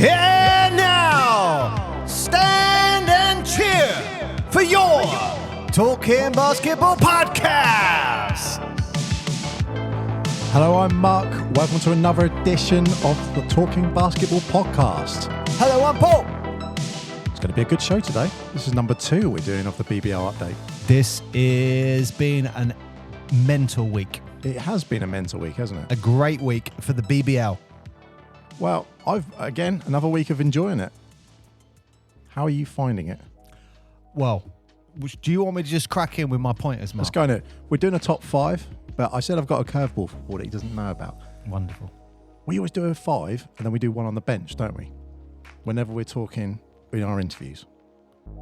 And now, stand and cheer for your Talking Basketball Podcast. Hello, I'm Mark. Welcome to another edition of the Talking Basketball Podcast. Hello, I'm Paul. It's going to be a good show today. This is number 2 we're doing of the BBL update. This has been a mental week. It has been a mental week, hasn't it? A great week for the BBL. Well, again, another week of enjoying it. How are you finding it? Well, do you want me to just crack in with my pointers, Mark? Let's go in it. We're doing a top 5, but I said I've got a curveball for Paul that he doesn't know about. Wonderful. We always do a 5, and then we do one on the bench, don't we? Whenever we're talking in our interviews.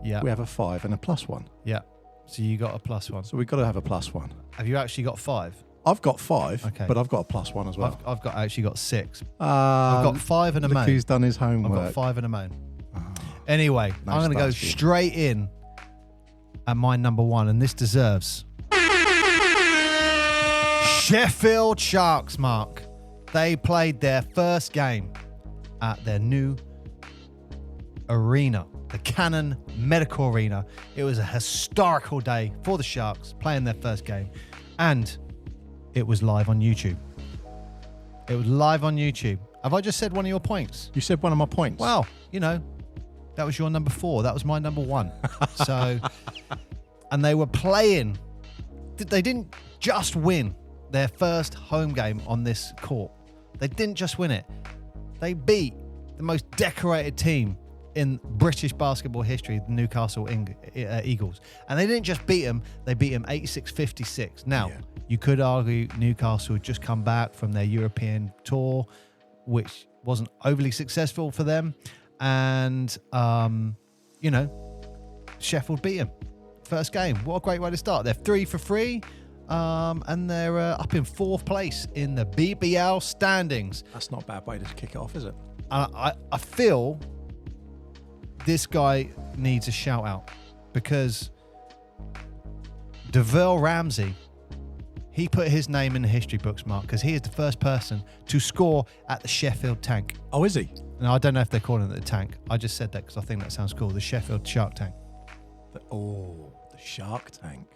Yeah. We have a 5 and a +1. Yeah. So you got a +1. So we've got to have a +1. Have you actually got 5? I've got 5, okay, but I've got a +1 as well. I've actually got 6. I've got 5 and a main. Who's done his homework? I've got 5 and a main. Anyway, no I'm going to go straight in at my number 1, and this deserves Sheffield Sharks, Mark. They played their first game at their new arena, the Cannon Medical Arena. It was a historical day for the Sharks playing their first game, and it was live on YouTube. It was live on YouTube. Have I just said one of your points? You said one of my points. Well, you know, that was your number 4. That was my number 1. So, and they were playing. They didn't just win their first home game on this court. They didn't just win it. They beat the most decorated team in British basketball history, the Newcastle Eagles. And they didn't just beat them, they beat them 86-56. Now, you could argue Newcastle had just come back from their European tour, which wasn't overly successful for them. And, you know, Sheffield beat them. First game. What a great way to start. They're 3 for 3, and they're up in 4th place in the BBL standings. That's not a bad way to kick it off, is it? I feel this guy needs a shout out because DeVille Ramsey, he put his name in the history books, Mark, because he is the first person to score at the Sheffield Tank. Oh, is he? Now, I don't know if they're calling it the tank. I just said that because I think that sounds cool. The Sheffield Shark Tank. The Shark Tank.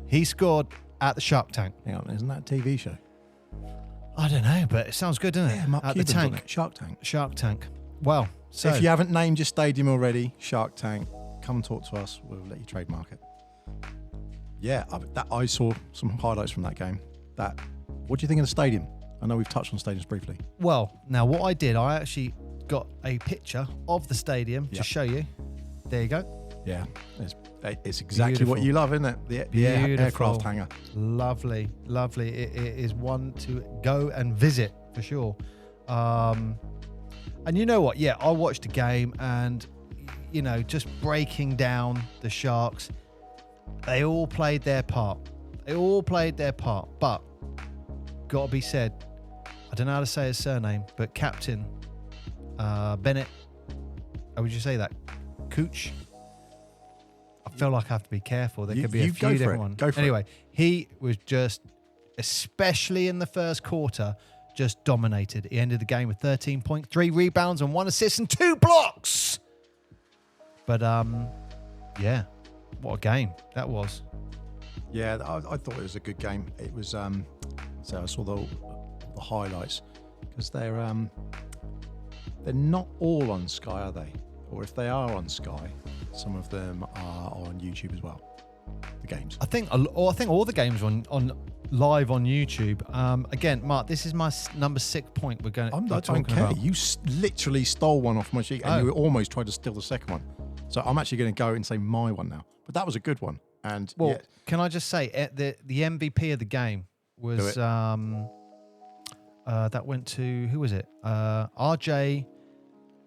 He scored at the Shark Tank. Hang on, isn't that a TV show? I don't know, but it sounds good, doesn't it? Yeah, Mark at Cuban's the tank. on it. Shark Tank. Shark Tank. Well, so if you haven't named your stadium already, Shark Tank, come and talk to us. We'll let you trademark it. Yeah, I saw some highlights from that game. What do you think of the stadium? I know we've touched on stadiums briefly. Well, now what I did, I actually got a picture of the stadium to show you. There you go. Yeah, it's exactly Beautiful. what you love, isn't it? The aircraft hangar. Lovely, lovely. It is one to go and visit for sure. And you know what? Yeah, I watched the game and, you know, just breaking down the Sharks. They all played their part. But, got to be said, I don't know how to say his surname, but Captain Bennett, how would you say that? Cooch? I feel like I have to be careful. There could be a few different ones. Go for anyway, he was just, especially in the first quarter, just dominated. He ended the game with 13.3 rebounds and 1 assist and 2 blocks. But, yeah, what a game that was. Yeah, I thought it was a good game. It was, so I saw the highlights because they're not all on Sky, are they? Or if they are on Sky, some of them are on YouTube as well. The games. I think all the games are on live on YouTube. Again, Mark, this is my number 6 point. I don't care. About. You literally stole one off my sheet, and you almost tried to steal the second one. So I'm actually going to go and say my one now. But that was a good one. And can I just say the MVP of the game was that went to, who was it? RJ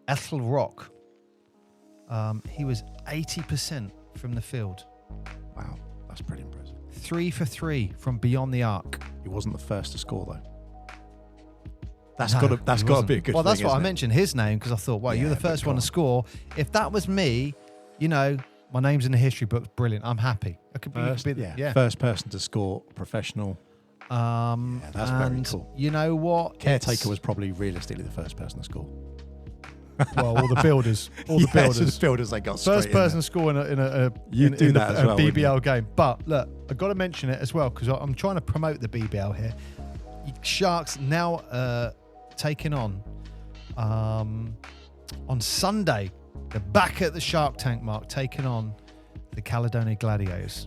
Ethelrock. He was 80% from the field. Wow, that's pretty impressive. 3 for 3 from beyond the arc. He wasn't the first to score though. That's got to be a good. Well, that's what I it? mentioned his name because I thought, well, you're the first one to score. If that was me, you know, my name's in the history books. Brilliant. I'm happy. I could be first person to score professional. That's very cool. You know what? Caretaker was probably realistically the first person to score. Well, all the builders. All the builders. The builders, they got First straight person to score in a BBL game. But look, I've got to mention it as well because I'm trying to promote the BBL here. Sharks now taking on Sunday. They're back at the Shark Tank, Mark, taking on the Caledonia Gladiators.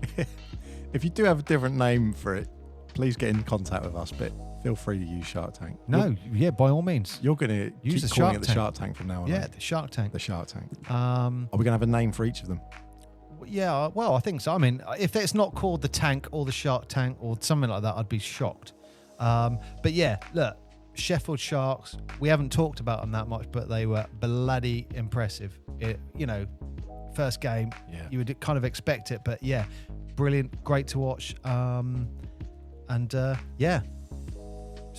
If you do have a different name for it, please get in contact with us, but feel free to use Shark Tank. No, by all means. You're going to use keep calling it the Shark Tank from now on. Yeah, the Shark Tank. The Shark Tank. Are we going to have a name for each of them? Yeah, well, I think so. I mean, if it's not called the Tank or the Shark Tank or something like that, I'd be shocked. But yeah, look, Sheffield Sharks, we haven't talked about them that much, but they were bloody impressive. First game, you would kind of expect it, but yeah, brilliant, great to watch. So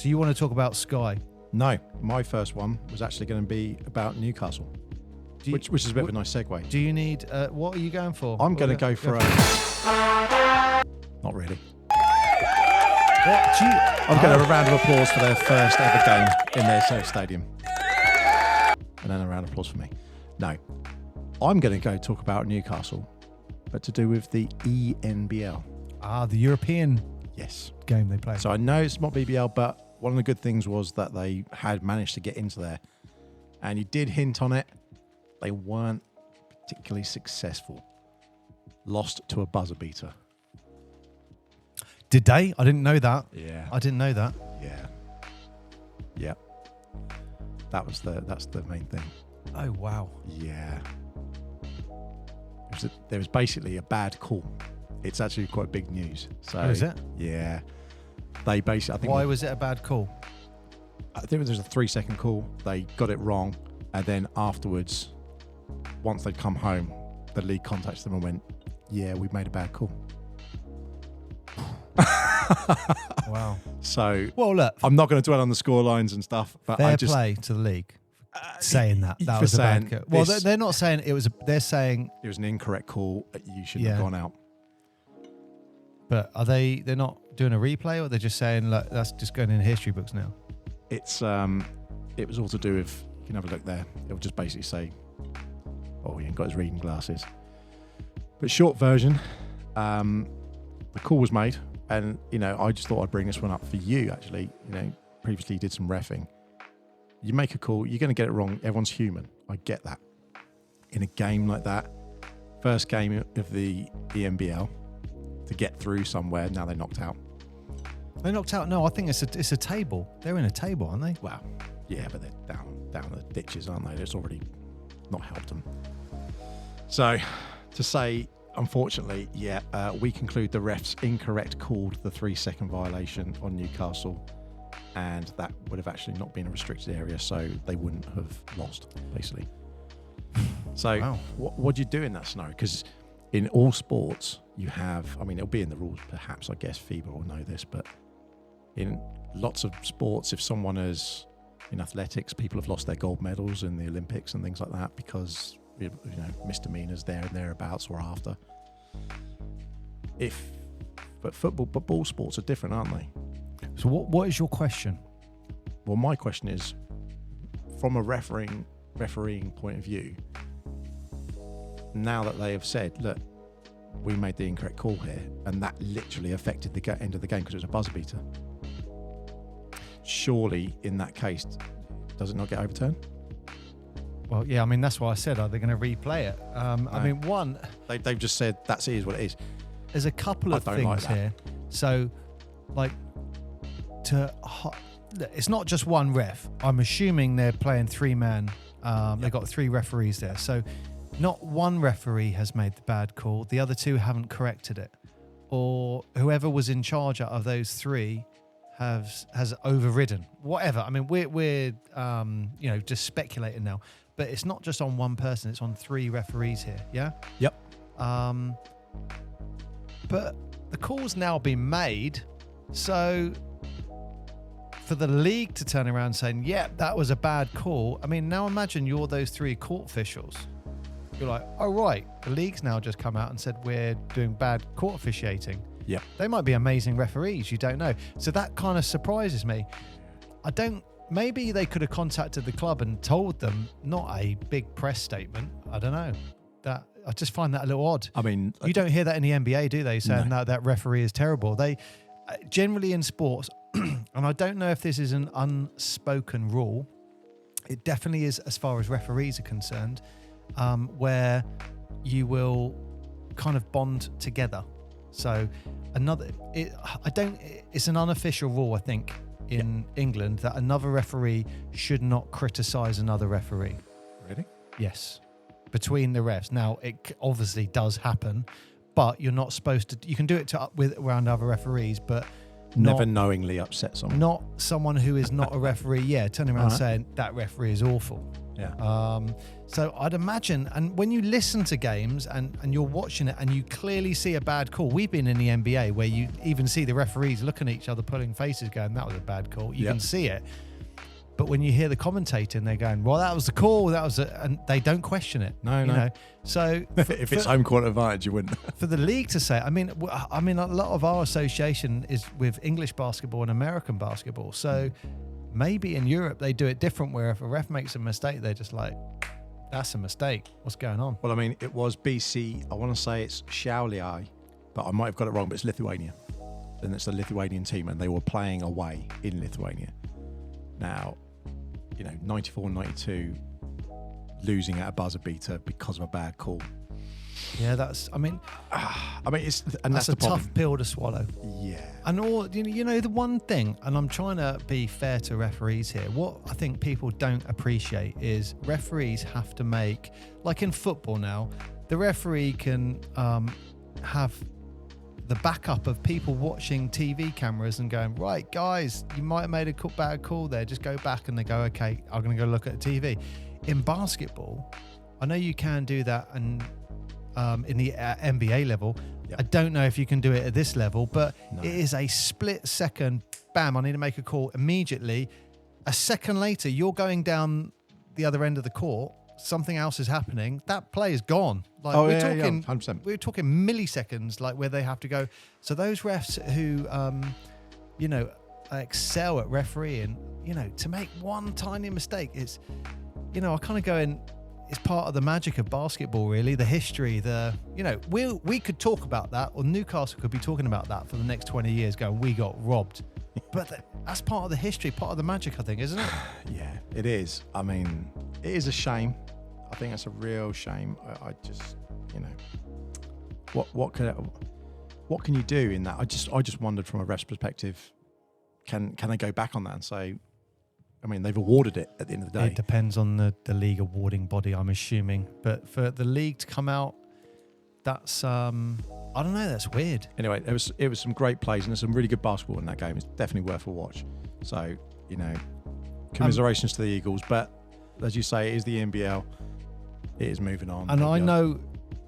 you want to talk about Sky? No, my first one was actually going to be about Newcastle, which is a bit of a nice segue. Do you need, what are you going for? I'm going to go for not really. I'm going to have a round of applause for their first ever game in their Surrey stadium. And then a round of applause for me. No, I'm going to go talk about Newcastle, but to do with the ENBL. The European game they play. So I know it's not BBL, but one of the good things was that they had managed to get into there. And you did hint on it. They weren't particularly successful. Lost to a buzzer beater. Did they? I didn't know that. Yeah. I didn't know that. Yeah. Yeah. That's the main thing. Oh, wow. Yeah. There was basically a bad call. It's actually quite big news. So, is it? Yeah. They basically, I think. Why was it a bad call? I think it was a 3-second call. They got it wrong. And then afterwards, once they'd come home, the league contacted them and went, yeah, we made a bad call. Wow. So, well, look, I'm not going to dwell on the score lines and stuff, but fair play to the league saying that was a bad call. Well, they're not saying it was. They're saying it was an incorrect call. You shouldn't have gone out. But are they? They're not doing a replay, or they're just saying, look, that's just going in the history books now. It's it was all to do with. You can have a look there. It'll just basically say, "Oh, he ain't got his reading glasses." But short version, the call was made. And, I just thought I'd bring this one up for you, actually. Previously you did some reffing. You make a call, you're going to get it wrong. Everyone's human. I get that. In a game like that, first game of the ENBL, to get through somewhere, now they're knocked out. They're knocked out? No, I think it's a table. They're in a table, aren't they? Well, yeah, but they're down the ditches, aren't they? It's already not helped them. So, to say... Unfortunately, we conclude the refs incorrect called the 3-second violation on Newcastle, and that would have actually not been a restricted area, so they wouldn't have lost, basically. So wow. What do you do in that scenario? Because in all sports, you have, it'll be in the rules, perhaps, I guess FIBA will know this, but in lots of sports, if someone has, in athletics, people have lost their gold medals in the Olympics and things like that because... misdemeanors there and thereabouts or after. But ball sports are different, aren't they? So what is your question? Well, my question is, from a refereeing point of view, now that they have said, look, we made the incorrect call here, and that literally affected the end of the game because it was a buzzer beater. Surely, in that case, does it not get overturned? Well, yeah, that's why I said, are they going to replay it? No. One... They've just said, that's it is what it is. There's a couple of things here. So, it's not just one ref. I'm assuming they're playing 3-man. They've got 3 referees there. So, not one referee has made the bad call. The other 2 haven't corrected it. Or whoever was in charge of those 3 has overridden. Whatever. We're just speculating now. But it's not just on one person, it's on 3 referees here, yeah? Yep. But the call's now been made, so for the league to turn around saying, that was a bad call, now imagine you're those 3 court officials. You're like, oh, right, the league's now just come out and said we're doing bad court officiating. Yeah. They might be amazing referees, you don't know. So that kind of surprises me. I don't maybe they could have contacted the club and told them, not a big press statement. I don't know. That I just find that a little odd. I mean, You don't hear that in the NBA, do they? Saying that referee is terrible. They generally in sports, and I don't know if this is an unspoken rule. It definitely is as far as referees are concerned, where you will kind of bond together. So it's an unofficial rule, I think, in England that another referee should not criticise another referee. Really? Yes. Between the refs. Now, it obviously does happen, but you're not supposed to. You can do it around other referees, but Never knowingly upset someone. Not someone who is not a referee. Yeah, turning around saying that referee is awful. Yeah. So I'd imagine, and when you listen to games and you're watching it and you clearly see a bad call, we've been in the NBA where you even see the referees looking at each other, pulling faces, going, "That was a bad call." You can see it. But when you hear the commentating, they're going, "Well, that was the call. And they don't question it. No. So if it's home court advantage, you wouldn't. For the league to say, I mean, a lot of our association is with English basketball and American basketball. So maybe in Europe they do it different, where if a ref makes a mistake, they're just like, "That's a mistake. What's going on?" Well, I mean, it was BC. I want to say it's Šiauliai, but I might have got it wrong. But it's Lithuania, and it's the Lithuanian team, and they were playing away in Lithuania. Now, 94, 92, losing at a buzzer beater because of a bad call. Yeah, that's the problem. Tough pill to swallow. Yeah. And the one thing, and I'm trying to be fair to referees here, what I think people don't appreciate is referees have to make, like in football now, the referee can have the backup of people watching TV cameras and going, "Right, guys, you might have made a bad call there. Just go back," and they go, "Okay, I'm going to go look at the TV." In basketball, I know you can do that, and in the NBA level, I don't know if you can do it at this level, but it is a split second. Bam! I need to make a call immediately. A second later, you're going down the other end of the court. Something else is happening. That play is gone. Like we're talking 100%. We're talking milliseconds, like where they have to go. So those refs who, excel at refereeing, to make one tiny mistake, it's, I kind of go in. It's part of the magic of basketball, really. The history, we could talk about that, or Newcastle could be talking about that for the next 20 years, going, "We got robbed." But that's part of the history, part of the magic, I think, isn't it? Yeah, it is. I mean, it is a shame. I think it's a real shame. I just, what can you do in that? I just wondered from a ref's perspective, can they go back on that and say, I mean, they've awarded it at the end of the day. It depends on the league awarding body, I'm assuming. But for the league to come out, that's I don't know, that's weird. Anyway, it was some great plays and there's some really good basketball in that game. It's definitely worth a watch. So, commiserations to the Eagles, but as you say, it is the ENBL. It is moving on. And I know,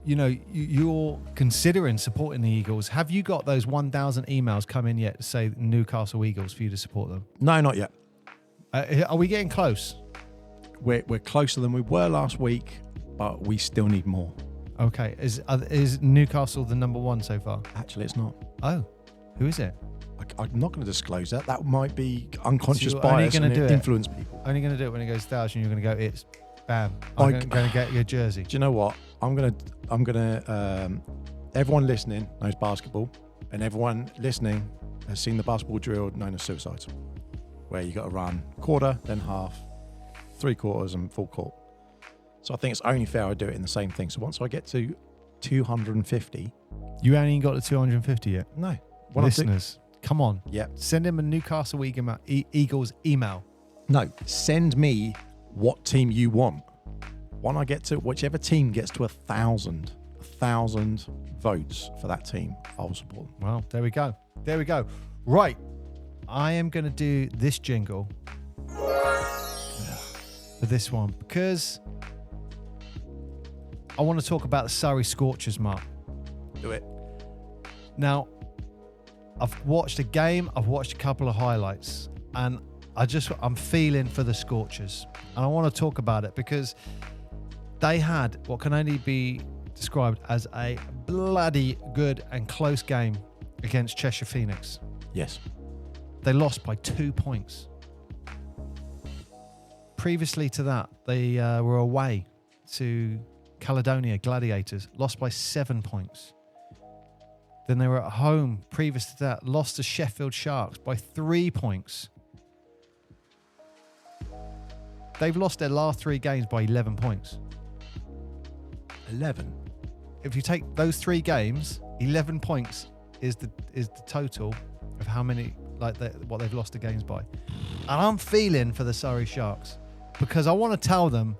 you're considering supporting the Eagles. Have you got those 1,000 emails come in yet to say Newcastle Eagles for you to support them? No, not yet. Are we getting close? We're closer than we were last week, but we still need more. Okay. Is Newcastle the number one so far? Actually, it's not. Oh, who is it? I'm not going to disclose that. That might be unconscious So bias and influence it. people. Only going to do it when it goes 1,000. You're going to go, it's bam. I'm going to get your jersey. Do you know what? I'm gonna. Everyone listening knows basketball, and everyone listening has seen the basketball drill known as suicides, where you got to run quarter, then half, 3/4, and full court. So I think it's only fair I do it in the same thing. So once I get to 250, you ain't even got to 250 yet. No, listeners, come on. Yep. Send him a Newcastle Eagles email. No, send me what team you want. When I get to whichever team gets to 1,000 votes for that team, I'll support them. Well, there we go. Right. I am going to do this jingle for this one because I want to talk about the Surrey Scorchers, Mark. Do it. Now, I've watched a game, I've watched a couple of highlights, and I'm feeling for the Scorchers. And I want to talk about it because they had what can only be described as a bloody good and close game against Cheshire Phoenix. Yes. They lost by 2 points. previously to that, they were away to Caledonia Gladiators, lost by 7 points. Then they were at home, previous to that, lost to Sheffield Sharks by 3 points. They've lost their last 3 games by 11 points. 11. If you take those 3 games, 11 points is the total of how many, what they've lost the games by. And I'm feeling for the Surrey Sharks because I want to tell them,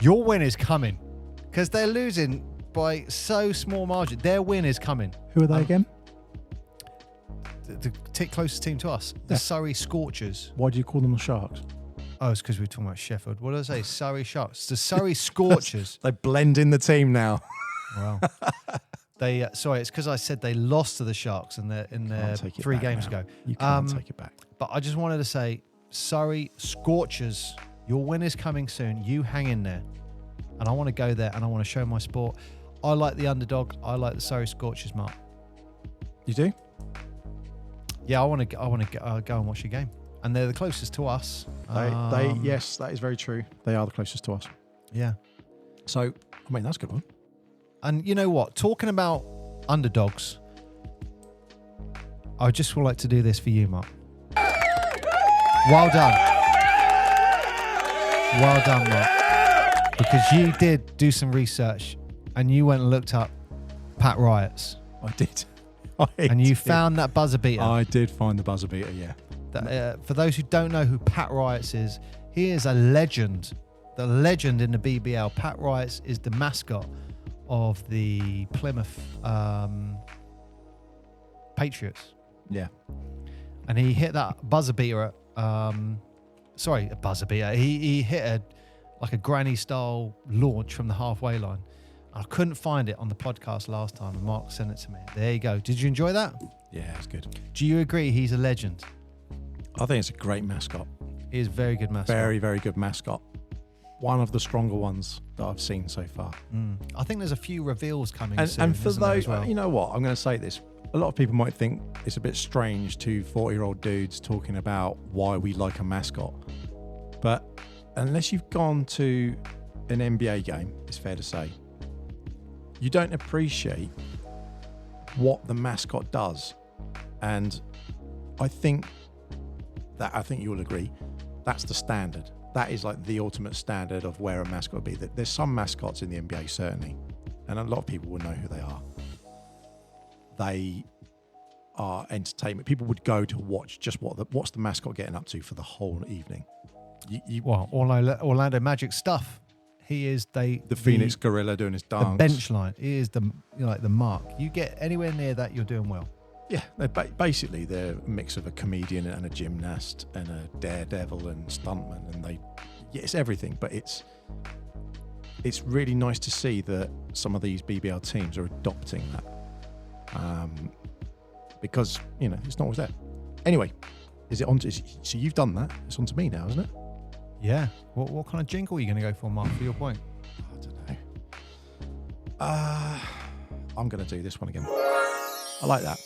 your win is coming. Because they're losing by so small margin. Their win is coming. Who are they again? The closest team to us, the Surrey Scorchers. Why do you call them the Sharks? Oh, it's because we were talking about Sheffield. What did I say? Surrey Sharks. The Surrey Scorchers. They blend in the team now. Wow. They sorry, it's because I said they lost to the Sharks in their 3 games ago. You can't take it back. But I just wanted to say, Surrey Scorchers, your win is coming soon. You hang in there. And I want to go there and I want to show my sport. I like the underdog. I like the Surrey Scorchers, Mark. You do? Yeah, I want to go and watch your game. And they're the closest to us. Yes, that is very true. They are the closest to us. Yeah. So, I mean, that's a good one. And you know what? Talking about underdogs, I just would like to do this for you, Mark. Well done. Well done, Mark. Because you did do some research and you went and looked up Pat Riots. I did. And you found that buzzer beater. I did find the buzzer beater, yeah. For those who don't know who Pat Riots is, he is a legend. The legend in the BBL. Pat Riots is the mascot of the Plymouth Patriots. Yeah. And he hit that buzzer beater. A buzzer beater. He hit a granny style launch from the halfway line. I couldn't find it on the podcast last time, and Mark sent it to me. There you go. Did you enjoy that? Yeah, it's good. Do you agree he's a legend? I think it's a great mascot. He is a very good mascot. Very, very good mascot. One of the stronger ones that I've seen so far. I think there's a few reveals coming soon. And for those, well? you know what, I'm going to say this. A lot of people might think it's a bit strange to 40-year-old dudes talking about why we like a mascot. But unless you've gone to an NBA game, it's fair to say, you don't appreciate what the mascot does. And I think you'll agree, that's the standard. That is like the ultimate standard of where a mascot would be. There's some mascots in the NBA, certainly, and a lot of people will know who they are. They are entertainment. People would go to watch just what's the mascot getting up to for the whole evening. Orlando Magic stuff. He is the Phoenix Gorilla doing his dance. The bench line. He is the mark. You get anywhere near that, you're doing well. Yeah, basically they're a mix of a comedian and a gymnast and a daredevil and stuntman, and it's everything. But it's really nice to see that some of these BBL teams are adopting that, because it's not always there. Anyway, so you've done that? It's on to me now, isn't it? Yeah. What kind of jingle are you going to go for, Mark? For your point, I don't know. I'm going to do this one again. I like that.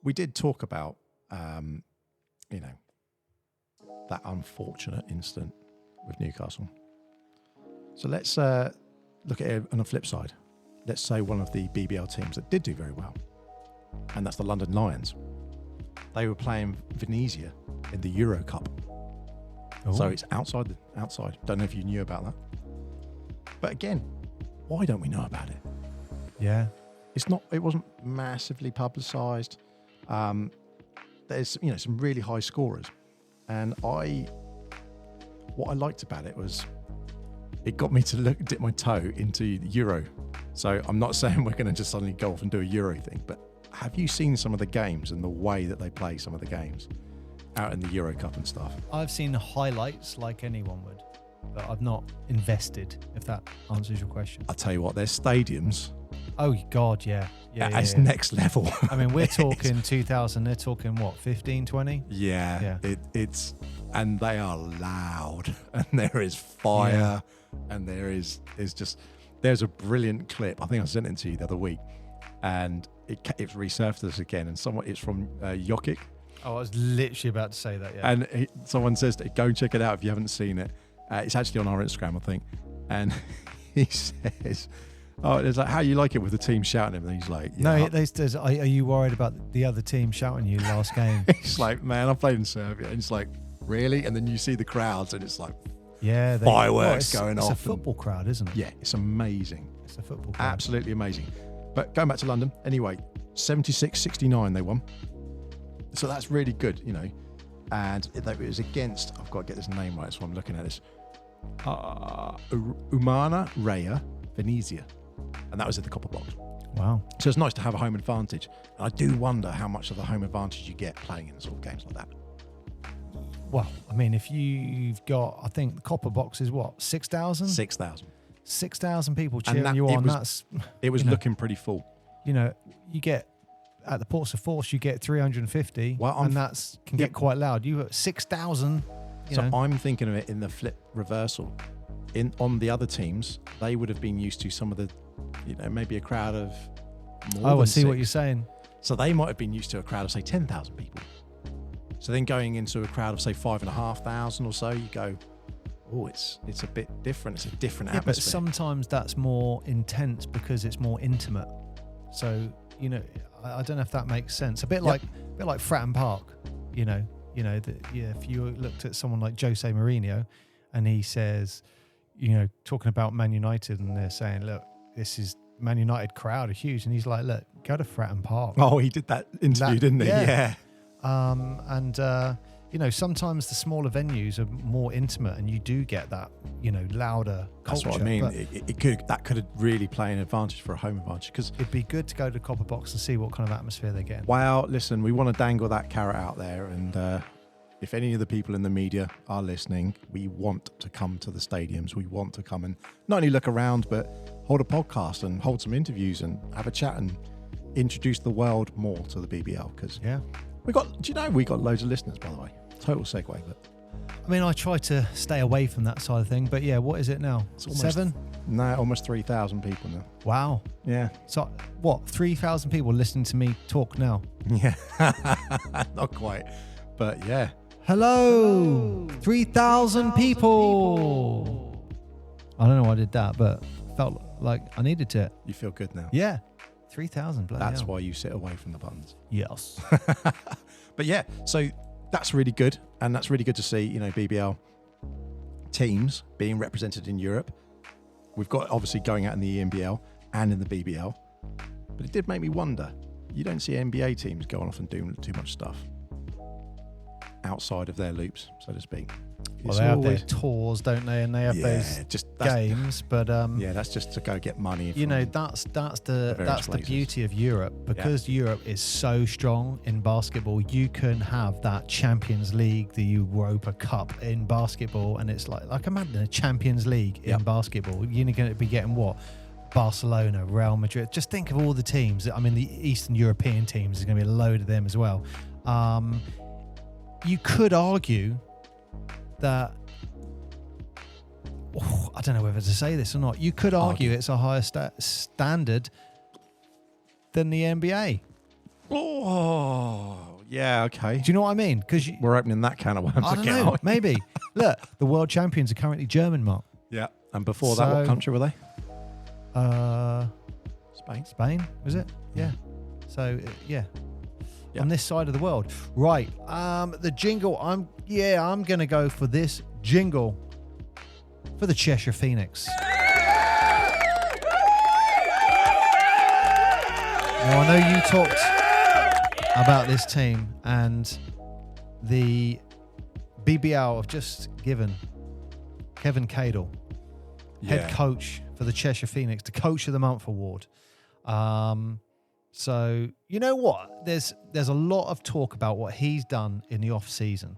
We did talk about, that unfortunate incident with Newcastle. So let's look at it on the flip side. Let's say one of the BBL teams that did do very well, and that's the London Lions. They were playing Venezia in the Euro Cup. Ooh. So it's outside. Don't know if you knew about that. But again, why don't we know about it? Yeah. It wasn't massively publicised. There's some really high scorers, and what I liked about it was it got me to dip my toe into the Euro. So I'm not saying we're going to just suddenly go off and do a Euro thing, but have you seen some of the games and the way that they play some of the games out in the Euro Cup and stuff? I've seen highlights like anyone would, but I've not invested, if that answers your question. I'll tell you what, their stadiums. Oh, God, yeah. It's next level. I mean, we're talking 2000, they're talking what, 15, 20? Yeah. It's, and they are loud, and there is fire, and there's a brilliant clip. I think I sent it to you the other week, and it's resurfaced again, and it's from Jokic, Oh, I was literally about to say that, yeah. And someone says, go and check it out if you haven't seen it. It's actually on our Instagram, I think. And he says, oh, it's like, how you like it with the team shouting at him? And he's like, no, there's, are you worried about the other team shouting you last game? He's like, man, I played in Serbia. And it's like, really? And then you see the crowds and it's like, yeah, fireworks going off. It's a football crowd, isn't it? Yeah, it's amazing. It's a football crowd. Absolutely amazing. But going back to London, anyway, 76-69 they won. So that's really good, you know. And it was against, I've got to get this name right, so I'm looking at this. Umana Raya Venezia. And that was at the Copper Box. Wow. So it's nice to have a home advantage. And I do wonder how much of the home advantage you get playing in sort of games like that. Well, I mean, if you've got, I think the Copper Box is what, 6,000? 6,000. 6,000 people cheering you on. It was looking pretty full. You know, you get, at the Portsmouth Force, you get 350, and that can get quite loud. You got 6,000. So I'm thinking of it in the flip reversal. On the other teams, they would have been used to some of the, you know, maybe a crowd of more than I see 6. what you're saying. So they might have been used to a crowd of, say, 10,000 people. So then going into a crowd of, say, 5,500 or so, you go, oh, it's a bit different. It's a different atmosphere. But sometimes that's more intense because it's more intimate. So, you know, I don't know if that makes sense. A bit like Fratton Park, you know, if you looked at someone like Jose Mourinho and he says, you know, talking about Man United and they're saying, look, this is Man United crowd are huge. And he's like, look, go to Fratton Park. Oh, he did that interview, didn't he? Yeah. You know, sometimes the smaller venues are more intimate and you do get that, you know, louder culture. That's what I mean. That could really play an advantage for a home advantage, because it'd be good to go to Copper Box and see what kind of atmosphere they're getting. Well, listen, we want to dangle that carrot out there, and if any of the people in the media are listening, we want to come to the stadiums. We want to come and not only look around, but hold a podcast and hold some interviews and have a chat and introduce the world more to the BBL. Because we got loads of listeners, by the way. Total segue, but I mean, I try to stay away from that side of thing, but yeah, what is it now? It's almost, 7? No, almost 3,000 people now. Wow. Yeah. So what? 3,000 people listening to me talk now? Yeah. Not quite, but yeah. Hello. 3,000 people. I don't know why I did that, but felt like I needed to. You feel good now? Yeah. 3,000. That's why you sit away from the buttons. Yes. But yeah, so that's really good, and that's really good to see, you know, BBL teams being represented in Europe. We've got obviously going out in the ENBL and in the BBL, but it did make me wonder, you don't see NBA teams going off and doing too much stuff outside of their loops, so to speak. Well, they have their tours, don't they? And they have those games, but that's just to go get money. You know, that's the beauty of Europe, because Europe is so strong in basketball. You can have that Champions League, the Europa Cup in basketball, and it's like imagine a Champions League in basketball. You're going to be getting what? Barcelona, Real Madrid. Just think of all the teams. I mean, the Eastern European teams, there's going to be a load of them as well. You could argue that, I don't know whether to say this or not, you could argue it's a higher standard than the NBA. Oh, yeah, okay. Do you know what I mean? Because we're opening that can of worms I don't know, maybe. Look, the world champions are currently German, Mark. Yeah, and before that, what country were they? Spain, was it? Yeah. So, on this side of the world. Right. The jingle, I'm going to go for this jingle for the Cheshire Phoenix. Now, I know you talked about this team, and the BBL have just given Kevin Cadle, head coach for the Cheshire Phoenix, the Coach of the Month award. So, you know what? There's a lot of talk about what he's done in the off season.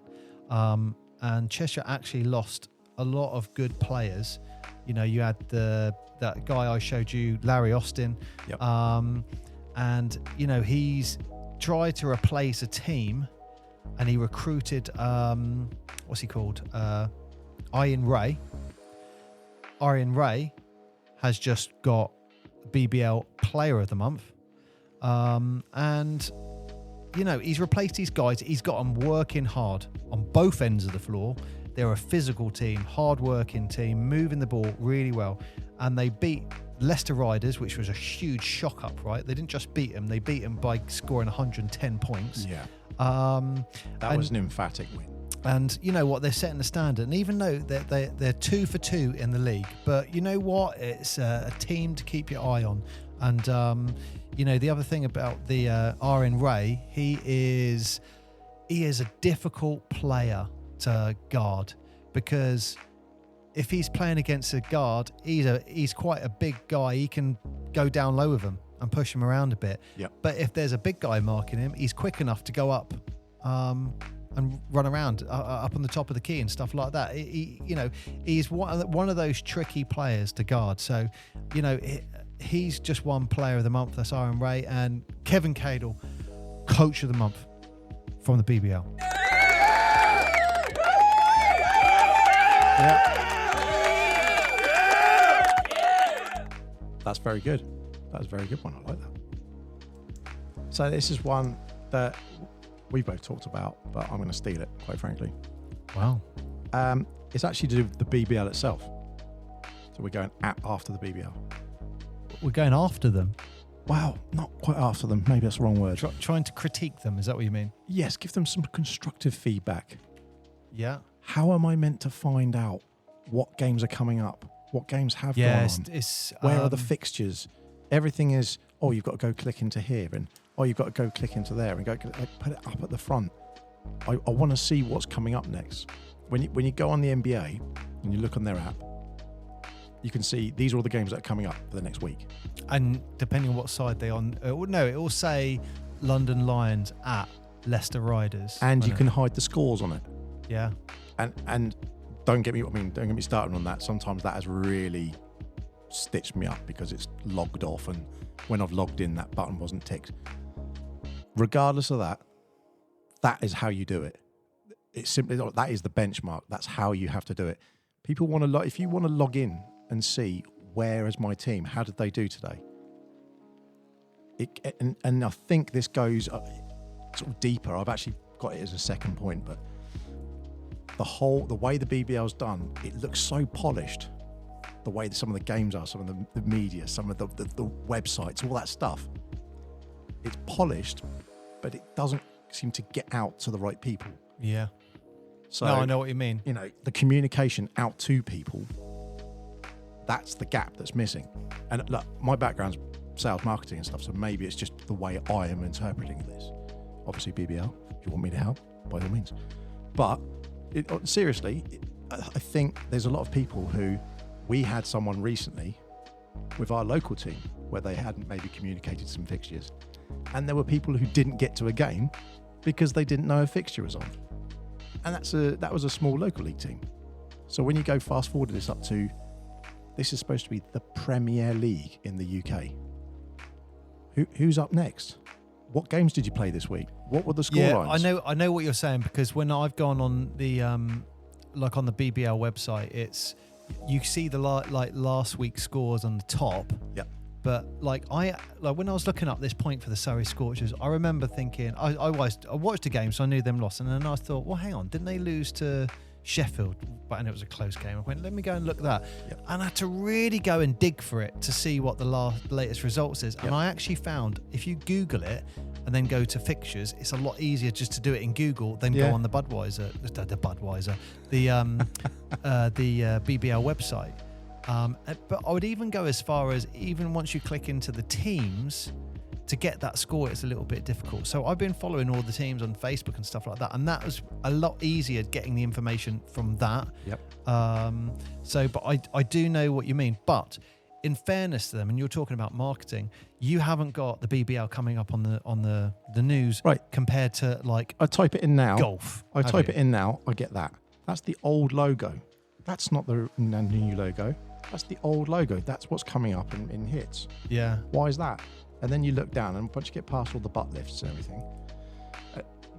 And Cheshire actually lost a lot of good players. You know, you had that guy I showed you, Larry Austin. Yep. And, you know, he's tried to replace a team, and he recruited, what's he called? Ian Ray. Ian Ray has just got BBL Player of the Month. And he's replaced these guys. He's got them working hard on both ends of the floor. They're a physical team, hard-working team, moving the ball really well. And they beat Leicester Riders, which was a huge shock up, right? They didn't just beat them. They beat them by scoring 110 points. Yeah. That was an emphatic win. And you know what? They're setting the standard. And even though they're 2 for 2 in the league, but you know what? It's a team to keep your eye on. And, the other thing about the RN Ray, he is a difficult player to guard, because if he's playing against a guard, he's quite a big guy. He can go down low with him and push him around a bit. Yep. But if there's a big guy marking him, he's quick enough to go up and run around up on the top of the key and stuff like that. He's one of those tricky players to guard. So, he's just one player of the month. That's Aaron Ray. And Kevin Cadle, coach of the month from the BBL. Yeah. That's very good. That's a very good one. I like that. So this is one that we both talked about, but I'm going to steal it, quite frankly. Wow. It's actually to do with the BBL itself. So we're going after the BBL. We're going after them? Wow, not quite after them. Maybe that's the wrong word. Trying to critique them, is that what you mean? Yes, give them some constructive feedback. Yeah. How am I meant to find out what games are coming up? What games have gone on? Where are the fixtures? Everything is, you've got to go click into here, and you've got to go click into there, and put it up at the front. I want to see what's coming up next. When you go on the NBA and you look on their app, you can see these are all the games that are coming up for the next week. And depending on what side they're on, it will say London Lions at Leicester Riders. And you can hide the scores on it. Yeah. And don't get me started on that. Sometimes that has really stitched me up because it's logged off, and when I've logged in, that button wasn't ticked. Regardless of that, that is how you do it. It's simply, that is the benchmark. That's how you have to do it. People want to if you want to log in and see where is my team, how did they do today? And I think this goes sort of deeper. I've actually got it as a second point, but the way the BBL's done, it looks so polished. The way that some of the games are, some of the media, some of the websites, all that stuff. It's polished, but it doesn't seem to get out to the right people. Yeah. So, no, I know what you mean. The communication out to people, that's the gap that's missing. And look, my background's sales, marketing and stuff, so maybe it's just the way I am interpreting this. Obviously, BBL, if you want me to help, by all means. But seriously, I think there's a lot of people who, we had someone recently with our local team where they hadn't maybe communicated some fixtures, and there were people who didn't get to a game because they didn't know a fixture was on. And that was a small local league team. So when you go fast forward this up to, this is supposed to be the Premier League in the UK. Who's up next? What games did you play this week? What were the scorelines? Yeah, I know what you're saying, because when I've gone on the on the BBL website, it's, you see the last week's scores on the top. Yep. But when I was looking up this point for the Surrey Scorchers, I remember thinking, I watched the game, so I knew them lost, and then I thought, well, hang on, didn't they lose to Sheffield? And it was a close game. I went, let me go and look at that. Yep. And I had to really go and dig for it to see what the latest results is. And I actually found, if you Google it and then go to fixtures, it's a lot easier just to do it in Google than go on the BBL website. But I would even go as far as, even once you click into the teams, to get that score, it's a little bit difficult. So I've been following all the teams on Facebook and stuff like that, and that was a lot easier getting the information from that. Yep. But I do know what you mean. But in fairness to them, and you're talking about marketing, you haven't got the BBL coming up on the news, right? Compared to I type it in now. Golf. I type it in now. I get that. That's the old logo. That's not the new logo. That's the old logo. That's what's coming up in hits. Yeah. Why is that? And then you look down, and once you get past all the butt lifts and everything,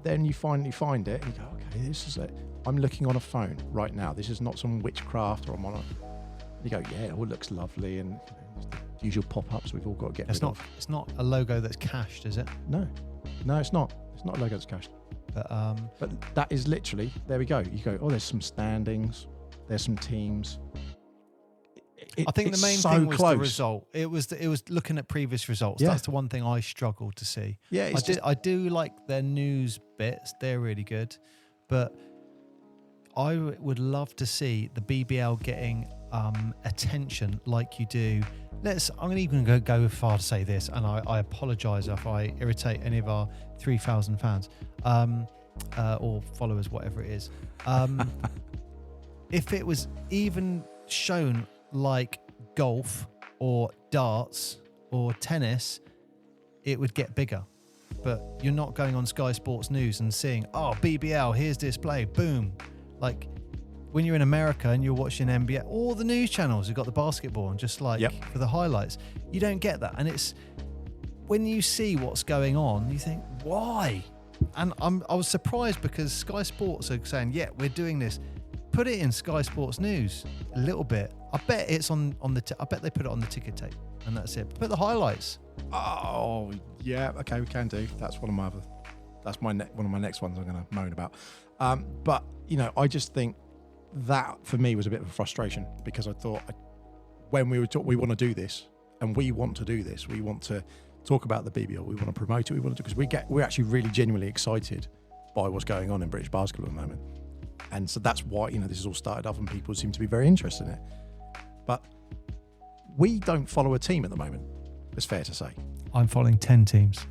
then you finally find it, and you go, okay, this is it. I'm looking on a phone right now. This is not some witchcraft, or I'm on a... You go, yeah, it all looks lovely, and the usual pop-ups we've all got to get rid of. It's not a logo that's cached, is it? No. No, it's not. It's not a logo that's cached. But that is literally, there we go. You go, oh, there's some standings. There's some teams. I think the main thing was the result. It was looking at previous results. Yeah. That's the one thing I struggled to see. Yeah, I do like their news bits. They're really good. But I would love to see the BBL getting attention like you do. I'm even going to go as far to say this, and I apologise if I irritate any of our 3,000 fans or followers, whatever it is. If it was even shown like golf or darts or tennis, it would get bigger. But you're not going on Sky Sports News and seeing, oh, BBL, here's this play, boom. Like when you're in America and you're watching NBA, all the news channels have got the basketball and just like for the highlights. You don't get that. And it's when you see what's going on, you think, why? And I was surprised because Sky Sports are saying, yeah, we're doing this. Put it in Sky Sports News a little bit. I bet it's on I bet they put it on the ticker tape and that's it. Put the highlights. Oh yeah, okay, we can do. That's one of my next ones I'm going to moan about. But you know, I just think that for me was a bit of a frustration because I thought when we want to do this and we want to do this, we want to talk about the BBL, we want to promote it, we want to because we're actually really genuinely excited by what's going on in British basketball at the moment. And so that's why, you know, this has all started off and people seem to be very interested in it. But we don't follow a team at the moment, it's fair to say. I'm following 10 teams.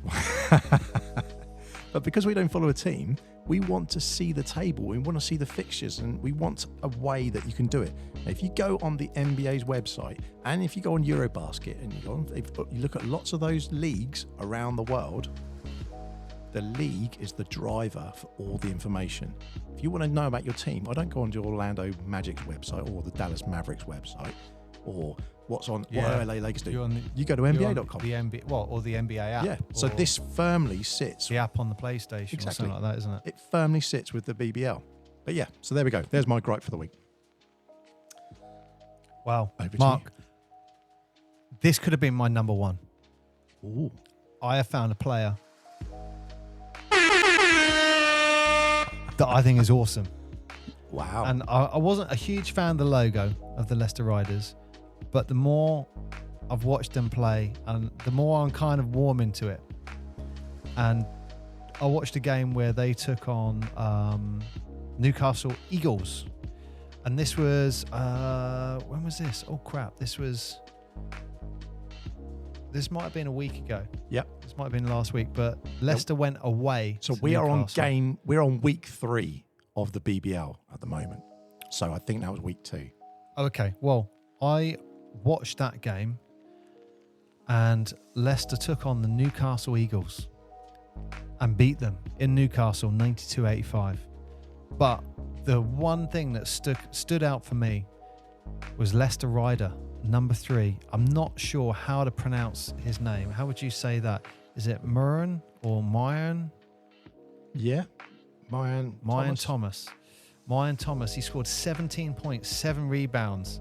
But because we don't follow a team, we want to see the table, we want to see the fixtures, and we want a way that you can do it. Now, if you go on the NBA's website, and if you go on Eurobasket, and you look at lots of those leagues around the world, the league is the driver for all the information. If you want to know about your team, I don't go on the Orlando Magic's website or the Dallas Mavericks website or what LA Lakers do. You go to NBA.com. The NBA, or the NBA app. Yeah. So this firmly sits. The app on the PlayStation or something like that, isn't it? It firmly sits with the BBL. But yeah, so there we go. There's my gripe for the week. Wow. Over Mark, to you. This could have been my number one. Ooh. I have found a player that I think is awesome. Wow. And I wasn't a huge fan of the logo of the Leicester Riders, but the more I've watched them play and the more I'm kind of warming to it. And I watched a game where they took on Newcastle Eagles. And this was, when was this? Oh crap, this might have been a week ago. Yep. This might have been last week, but Leicester went away. So we're on week 3 of the BBL at the moment. So I think that was week 2. Okay. Well, I watched that game and Leicester took on the Newcastle Eagles and beat them in Newcastle 92-85. But the one thing that stood out for me was Leicester Rider, number 3. I'm not sure how to pronounce his name. How would you say that? Is it Murren or Mayan? Yeah. Mayan Thomas. Mayan Thomas. He scored 17.7 rebounds.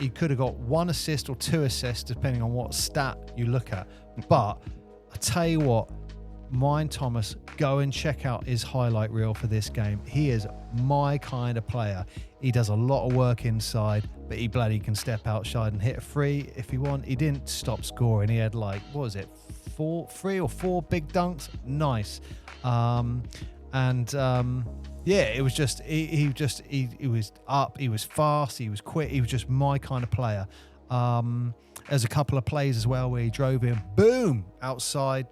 He could have got 1 assist or 2 assists, depending on what stat you look at. But I tell you what, Mayan Thomas, go and check out his highlight reel for this game. He is my kind of player. He does a lot of work inside, but he bloody can step outside and hit a free if he want. He didn't stop scoring. He had 3 or 4 big dunks. Nice. Yeah, it was just he was up, he was fast, he was quick, he was just my kind of player. There's a couple of plays as well where he drove in, boom, outside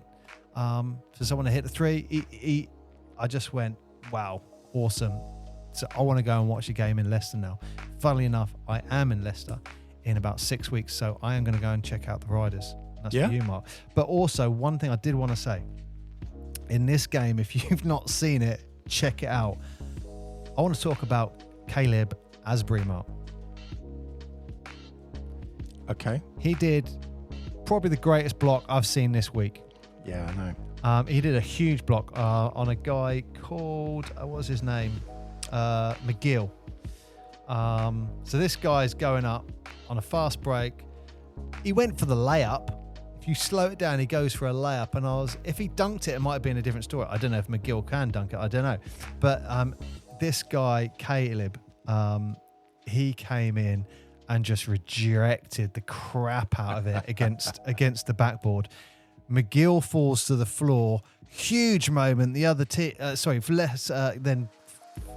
for someone to hit the 3. I just went, wow, awesome. So I want to go and watch a game in Leicester now. Funnily enough, I am in Leicester in about 6 weeks, so I am going to go and check out the Riders. That's for you, Mark. But also, one thing I did want to say, in this game, if you've not seen it, check it out. I want to talk about Caleb Asbury, Mark. Okay. He did probably the greatest block I've seen this week. Yeah, I know. He did a huge block on a guy called, what's his name? McGill. So this guy's going up on a fast break. He went for the layup. if you slow it down, he goes for a layup, and if he dunked it, it might have been a different story. I don't know if McGill can dunk it. I don't know, but this guy Caleb, he came in and just rejected the crap out of it against the backboard. McGill falls to the floor. Huge moment. The other team, then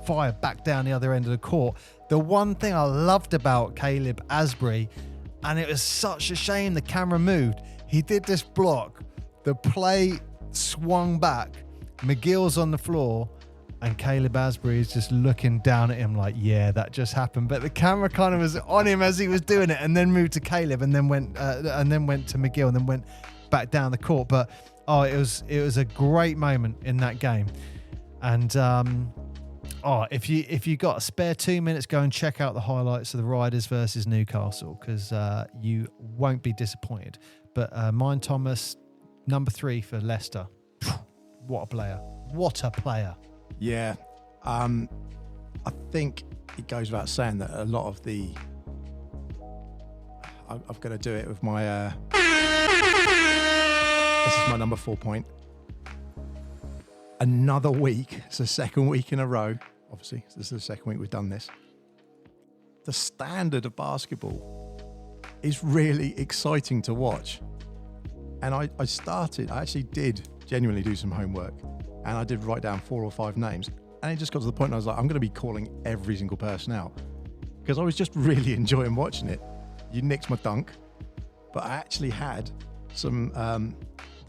fire back down the other end of the court. The one thing I loved about Caleb Asbury, and it was such a shame the camera moved, he did this block, the play swung back, McGill's on the floor, and Caleb Asbury is just looking down at him like, yeah, that just happened. But the camera kind of was on him as he was doing it, and then moved to Caleb, and then went to McGill, and then went back down the court. But it was a great moment in that game. And if you got a spare 2 minutes, go and check out the highlights of the Riders versus Newcastle, because you won't be disappointed. But Mine Thomas, number 3 for Leicester. What a player! What a player! Yeah, I think it goes without saying that a lot of the... I've got to do it with my... This is my number 4 point. Another week. It's the second week in a row. Obviously, this is the second week we've done this. The standard of basketball is really exciting to watch. And I actually did genuinely do some homework, and I did write down 4 or 5 names. And it just got to the point I was like, I'm going to be calling every single person out, because I was just really enjoying watching it. You nicked my dunk, but I actually had some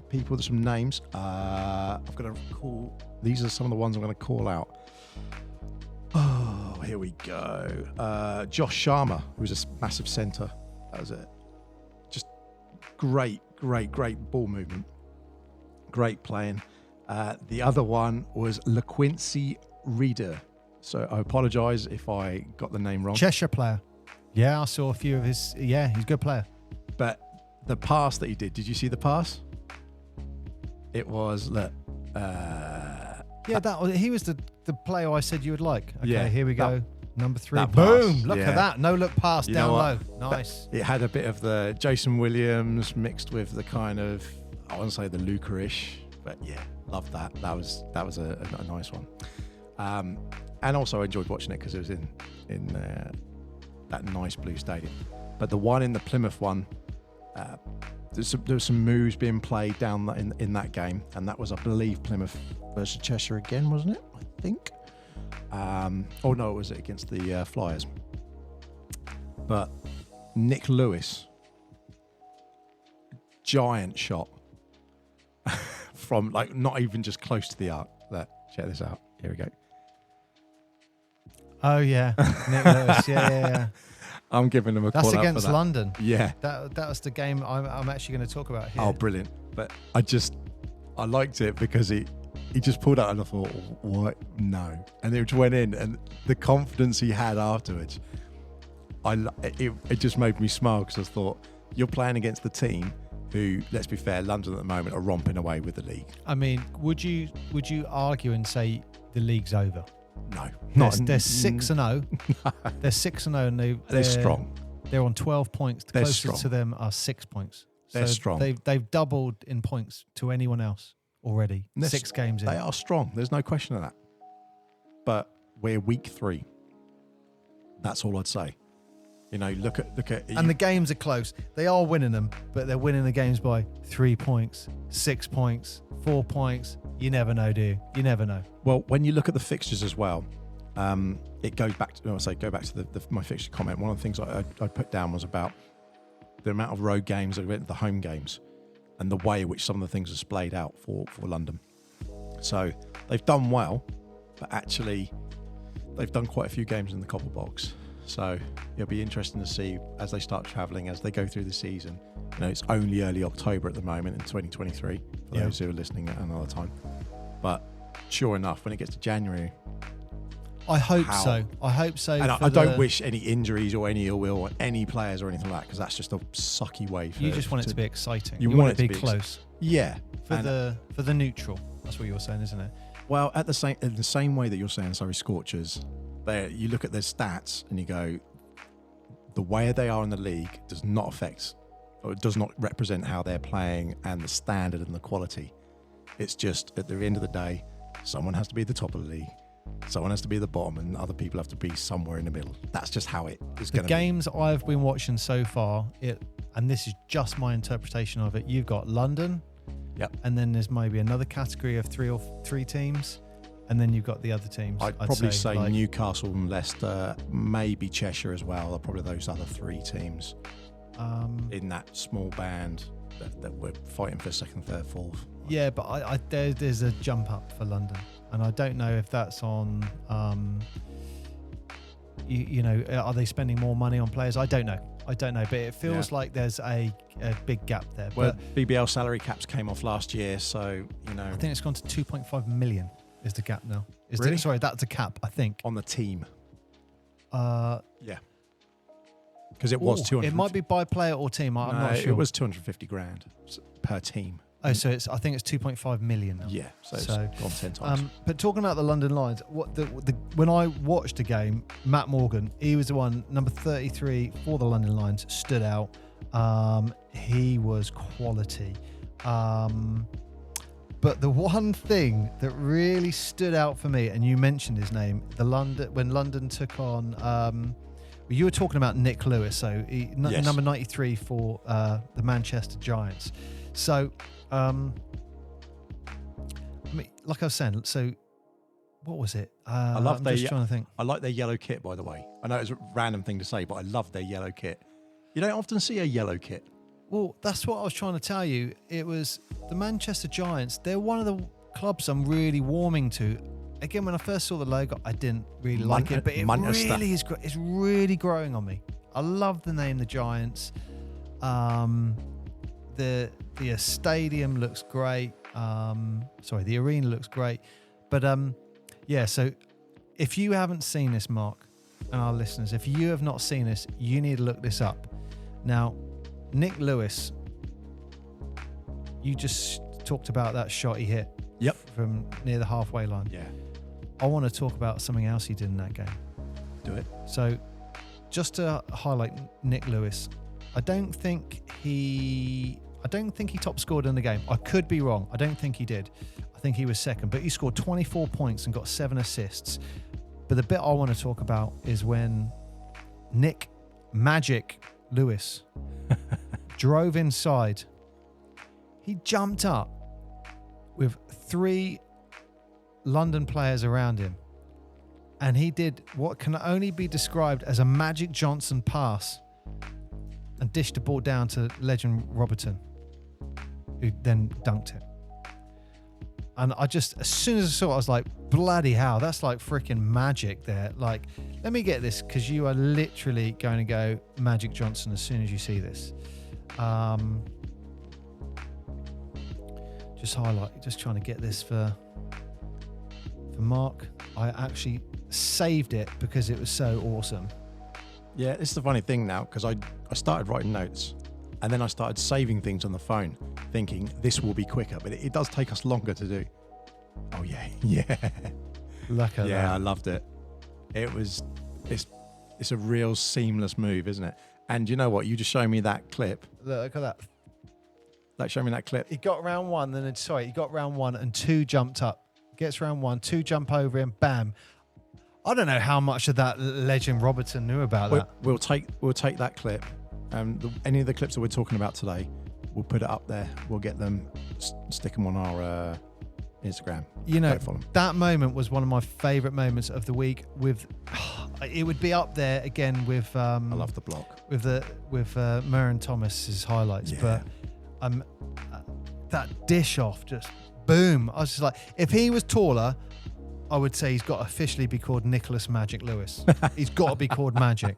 people with some names. I've got to call. These are some of the ones I'm going to call out. Oh, here we go. Josh Sharma, who's a massive centre. That was it. Just great ball movement. Great playing. The other one was LaQuincy Reader. So I apologise if I got the name wrong. Cheshire player. Yeah, I saw a few of his. Yeah, he's a good player. But the pass that he did you see the pass? It was he was the player I said you would like. Okay, yeah, here we go. Number 3. Boom! Pass, look at that. No look pass down low. Nice. It had a bit of the Jason Williams mixed with the kind of, I want to say the Luca-ish, but yeah, loved that. That was a nice one. And also I enjoyed watching it because it was in that nice blue stadium. But the one in the Plymouth one, there was some moves being played down in that game, and that was, I believe, Plymouth versus Cheshire again, wasn't it? I think. Oh no, it was against the Flyers. But Nick Lewis, giant shot from like not even just close to the arc. Check this out. Here we go. Oh yeah, Nick Lewis. Yeah. I'm giving him a call out for that. That's against London. Yeah. That was the game I'm actually going to talk about here. Oh, brilliant. But I liked it because he just pulled out and I thought, what? No. And it just went in, and the confidence he had afterwards, it just made me smile, because I thought, you're playing against the team who, let's be fair, London at the moment are romping away with the league. I mean, would you argue and say the league's over? No. They're 6-0. They're 6-0, and they're strong. They're on 12 points. The closest to them are 6 points. They're strong. They've doubled in points to anyone else already. 6 games in. They are strong. There's no question of that. But we're week 3. That's all I'd say. You know, look at. And the games are close. They are winning them, but they're winning the games by 3 points, 6 points, 4 points. You never know, do you? You never know. Well, when you look at the fixtures as well, it goes back to my fixture comment. One of the things I put down was about the amount of road games that went to the home games, and the way in which some of the things are splayed out for London. So they've done well, but actually they've done quite a few games in the copper box. So it'll be interesting to see as they start travelling, as they go through the season. You know, it's only early October at the moment in 2023, for those who are listening at another time. But sure enough, when it gets to January, I hope so. And I don't wish any injuries or any ill will on any players or anything like that, because that's just a sucky way. You just want it to be exciting. You want it to be close. Yeah. For the neutral. That's what you're saying, isn't it? Well, in the same way that you're saying Surrey Scorchers, you look at their stats and you go, the way they are in the league does not affect or it does not represent how they're playing and the standard and the quality. It's just at the end of the day, someone has to be at the top of the league, someone has to be at the bottom, and other people have to be somewhere in the middle. That's just how it is going to be. The games I've been watching so far, and this is just my interpretation of it, you've got London, Yep. and then there's maybe another category of three teams, and then you've got the other teams. I'd probably say like Newcastle and Leicester, maybe Cheshire as well, are probably those other three teams in that small band that we're fighting for second, third, fourth. Yeah, but there's a jump up for London, and I don't know if that's on, are they spending more money on players? I don't know, but it feels like there's a big gap there. Well, but BBL salary caps came off last year, so, I think it's gone to 2.5 million is the gap now. Really? Sorry, that's a cap, I think. on the team. Yeah. Because it was 200. It might be by player or team. I'm not sure. It was 250 grand per team. Oh, so I think it's 2.5 million now. Yeah, so it's gone 10 times. But talking about the London Lions, when I watched the game, Matt Morgan, he was the one, number 33 for the London Lions, stood out. He was quality. But the one thing that really stood out for me, and you mentioned his name, when London took on. You were talking about Nick Lewis, so Yes. number 93 for the Manchester Giants. So, like I was saying, so what was it? I love I'm just trying to think. I like their yellow kit, by the way. I know it's a random thing to say, but I love their yellow kit. You don't often see a yellow kit. Well, that's what I was trying to tell you. It was the Manchester Giants. They're one of the clubs I'm really warming to. Again, when I first saw the logo, I didn't really like it, but it really is. It's really growing on me. I love the name, the Giants. The stadium looks great. The arena looks great. But so if you haven't seen this, Mark, and our listeners, if you have not seen this, you need to look this up. Now, Nick Lewis, you just talked about that shot he hit. Yep. From near the halfway line. Yeah. I want to talk about something else he did in that game. Do it. So, just to highlight Nick Lewis, I don't think he top scored in the game. I could be wrong. I don't think he did. I think he was second, but he scored 24 points and got 7 assists. But the bit I want to talk about is when Nick Magic Lewis drove inside. He jumped up with 3 London players around him, and he did what can only be described as a Magic Johnson pass and dished the ball down to legend Robertson, who then dunked it. And I just, as soon as I saw it, I was like, bloody hell, that's like freaking magic there. Like, let me get this, because you are literally going to go Magic Johnson as soon as you see this. Just trying to get this for Mark. I actually saved it because it was so awesome. Yeah, this is the funny thing now, because I started writing notes and then I started saving things on the phone thinking this will be quicker, but it does take us longer to do. Oh yeah. Look at that. I loved it. It's a real seamless move, isn't it? And you know what? You just show me that clip. Look at that. Like, show me that clip. He got round one, he got round one and 2 jumped up. Gets round 1, 2 jump over him, bam. I don't know how much of that legend Robertson knew about that. We'll take that clip. Any of the clips that we're talking about today, we'll put it up there. We'll get them, stick them on our Instagram. You know, that moment was one of my favourite moments of the week. It would be up there again with. I love the block with Merrin Thomas's highlights, yeah. But that dish off just boom. I was just like, if he was taller, I would say he's got to officially be called Nicholas Magic Lewis. He's got to be called Magic.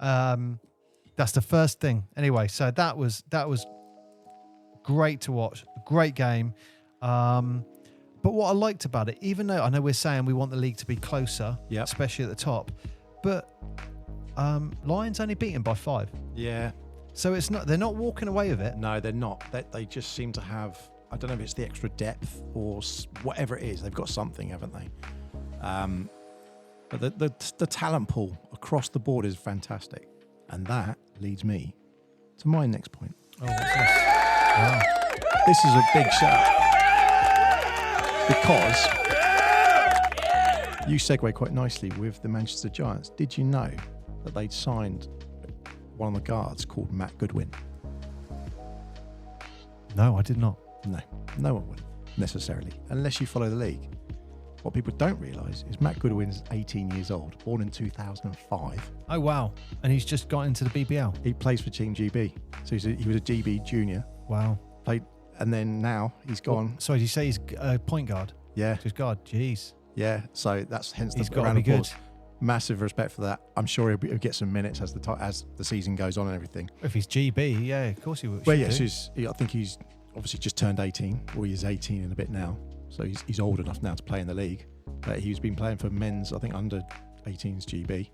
That's the first thing. Anyway, so that was great to watch. Great game. But what I liked about it, even though I know we're saying we want the league to be closer, especially at the top, but Lions only beaten by 5. Yeah. So they're not walking away with it. No, they're not. They just seem to have, I don't know if it's the extra depth or whatever it is. They've got something, haven't they? But the talent pool across the board is fantastic. And that leads me to my next point. Oh, what's this? Wow. This is a big shout because you segue quite nicely with the Manchester Giants. Did you know that they'd signed one of the guards called Matt Goodwin? No, I did not. No one would necessarily, unless you follow the league. What people don't realise is Matt Goodwin's 18 years old, born in 2005. Oh, wow. And he's just got into the BBL. He plays for Team GB. So he was a GB junior. Wow. Played, and then now he's gone. Sorry, did you say he's a point guard? Yeah. Just guard. Jeez. Yeah. So that's hence He's the got to round be of good. applause. Massive respect for that. I'm sure he'll get some minutes as the season goes on and everything. If he's GB, yeah, of course he would. Well, yes, I think he's obviously just turned 18, or he's 18 in a bit now. So he's old enough now to play in the league. But he's been playing for men's, I think, under 18s GB.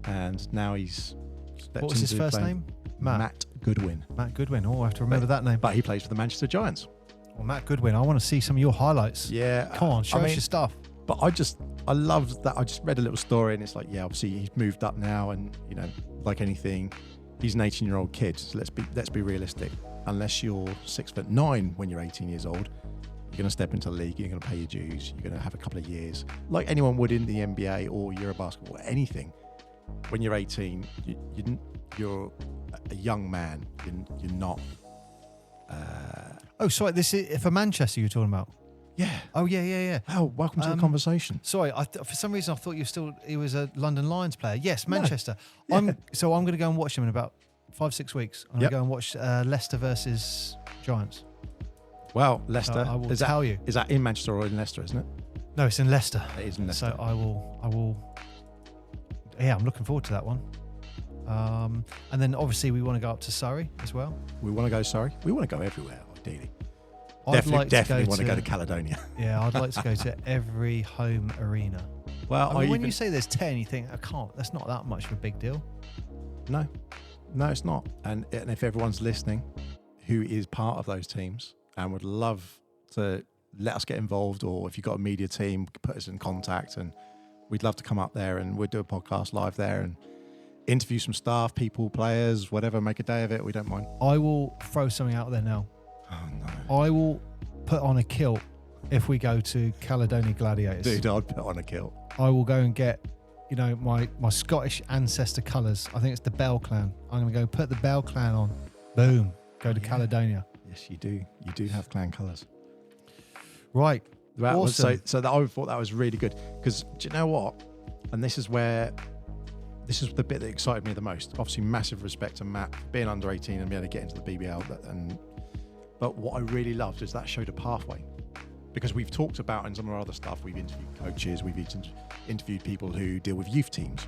And now he's stepped What was his into first playing. name? Matt Goodwin. Matt Goodwin. Oh, I have to remember that name. But he plays for the Manchester Giants. Well, Matt Goodwin, I want to see some of your highlights. Yeah. Come on, show us your stuff. But I loved that. I just read a little story and it's like, yeah, obviously he's moved up now and, you know, like anything, he's an 18-year-old kid. So let's be realistic. Unless you're 6'9" when you're 18 years old, you're going to step into the league, you're going to pay your dues, you're going to have a couple of years, like anyone would in the NBA or Eurobasketball or anything. When you're 18, you're a young man. You're not. Oh, sorry, this is for Manchester you're talking about. Yeah. Oh, yeah. Oh, welcome to the conversation. Sorry, for some reason I thought he was a London Lions player. Yes, Manchester. Yeah. I'm going to go and watch him in about 5-6 weeks. I'm going to go and watch Leicester versus Giants. Well, Leicester. I will tell you. Is that in Manchester or in Leicester, isn't it? No, it's in Leicester. It is in Leicester. So I will. Yeah, I'm looking forward to that one. And then obviously we want to go up to Surrey as well. We want to go Surrey. We want to go everywhere, ideally. Definitely want to go to Caledonia. Yeah, I'd like to go to every home arena. Well, I mean, when you say there's 10, you think, I can't. That's not that much of a big deal. No, it's not. And if everyone's listening who is part of those teams and would love to let us get involved, or if you've got a media team, put us in contact and we'd love to come up there and we'd do a podcast live there and interview some staff, people, players, whatever, make a day of it. We don't mind. I will throw something out there now. Oh, no. I will put on a kilt if we go to Caledonia Gladiators. Dude, I'd put on a kilt. I will go and get, my Scottish ancestor colours. I think it's the Bell Clan. I'm going to go put the Bell Clan on. Boom. Go to Caledonia. Yes, you do. You do have clan colours. Right. Awesome. So I thought that was really good. Because do you know what? And this is the bit that excited me the most. Obviously, massive respect to Matt for being under 18 and being able to get into the BBL. But what I really loved is that showed a pathway. Because we've talked about in some of our other stuff, we've interviewed coaches, we've interviewed people who deal with youth teams.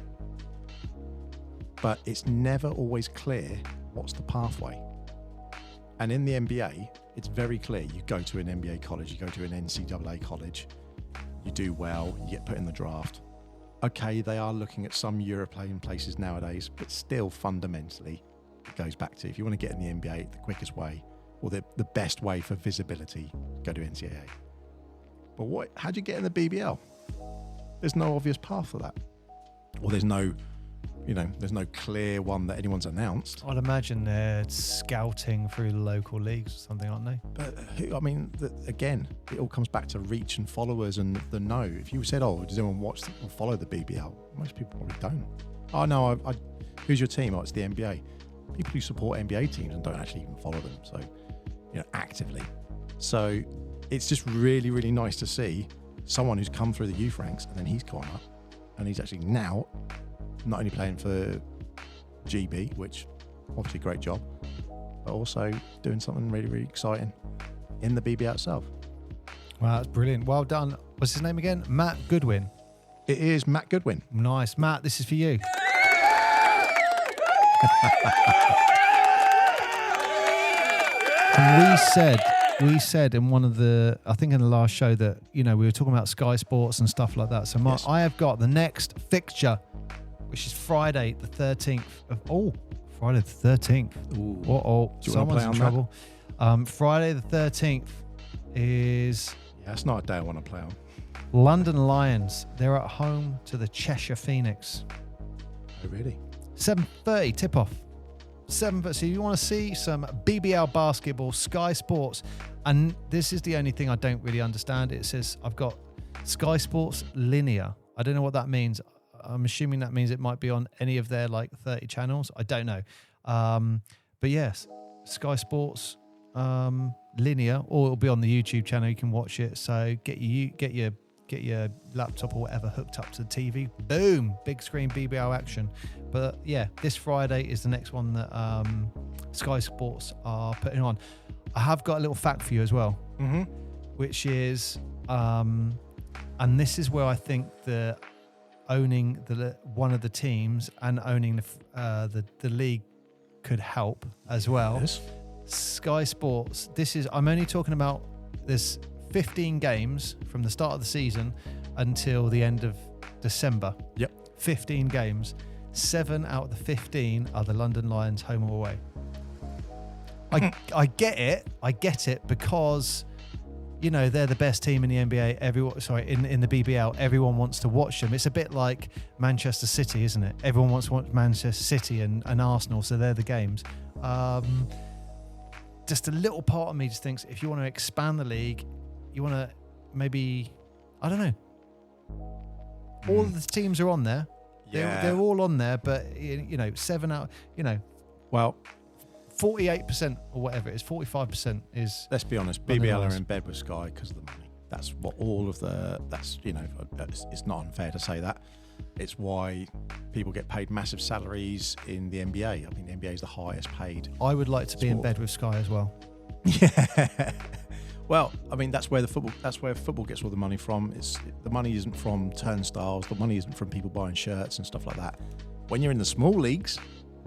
But it's never always clear what's the pathway. And in the NBA, it's very clear. You go to an NBA college, you go to an NCAA college, you do well, you get put in the draft. Okay, they are looking at some European places nowadays, but still fundamentally, it goes back to if you want to get in the NBA, the quickest way or the best way for visibility, go to NCAA. But how do you get in the BBL? There's no obvious path for that. Or there's no clear one that anyone's announced. I'd imagine they're scouting through the local leagues or something, aren't they? But again, it all comes back to reach and followers and the know. If you said, does anyone watch or follow the BBL? Most people probably don't. Oh, no, who's your team? Oh, it's the NBA. People who support NBA teams and don't actually even follow them. So, actively. So it's just really, really nice to see someone who's come through the youth ranks and then he's gone up and he's actually now not only playing for GB, which obviously a great job, but also doing something really, really exciting in the BBL itself. Wow, that's brilliant. Well done. What's his name again? Matt Goodwin. It is Matt Goodwin. Nice. Matt, this is for you. And we said in one of I think in the last show that, we were talking about Sky Sports and stuff like that. So Yes. I have got the next fixture, which is Friday the 13th Friday the 13th. Ooh. Someone's in trouble. Friday the 13th is... Yeah, it's not a day I want to play on. London Lions. They're at home to the Cheshire Phoenix. Oh, really? 7:30 tip-off. 7. So you want to see some BBL basketball, Sky Sports, and this is the only thing I don't really understand. It says I've got Sky Sports Linear. I don't know what that means. I'm assuming that means it might be on any of their like 30 channels. I don't know. But yes, Sky Sports Linear, or it'll be on the YouTube channel. You can watch it. So get your laptop or whatever hooked up to the TV. Boom, big screen BBL action. But yeah, this Friday is the next one that Sky Sports are putting on. I have got a little fact for you as well, which is, and this is where I think the owning one of the teams and owning the league could help as well. Yes. Sky Sports, I'm only talking about there's 15 games from the start of the season until the end of December. Yep. 15 games. 7 out of the 15 are the London Lions home or away. I get it because, you know, they're the best team in the NBA. In the BBL, everyone wants to watch them. It's a bit like Manchester City, isn't it? Everyone wants to watch Manchester City and Arsenal, so they're the games. Just a little part of me just thinks if you want to expand the league, you want to maybe, I don't know. All of the teams are on there. Yeah. They're all on there, but, you know, 7 out, you know. Well, 48% or whatever it is, 45% is. let's be honest, BBL are in bed with Sky because of the money. That's what you know, it's not unfair to say that. It's why people get paid massive salaries in the NBA. I mean, the NBA is the highest paid. I would like to be in bed with Sky as well. Yeah. Well, I mean, that's where football gets all the money from. The money isn't from turnstiles. The money isn't from people buying shirts and stuff like that. When you're in the small leagues,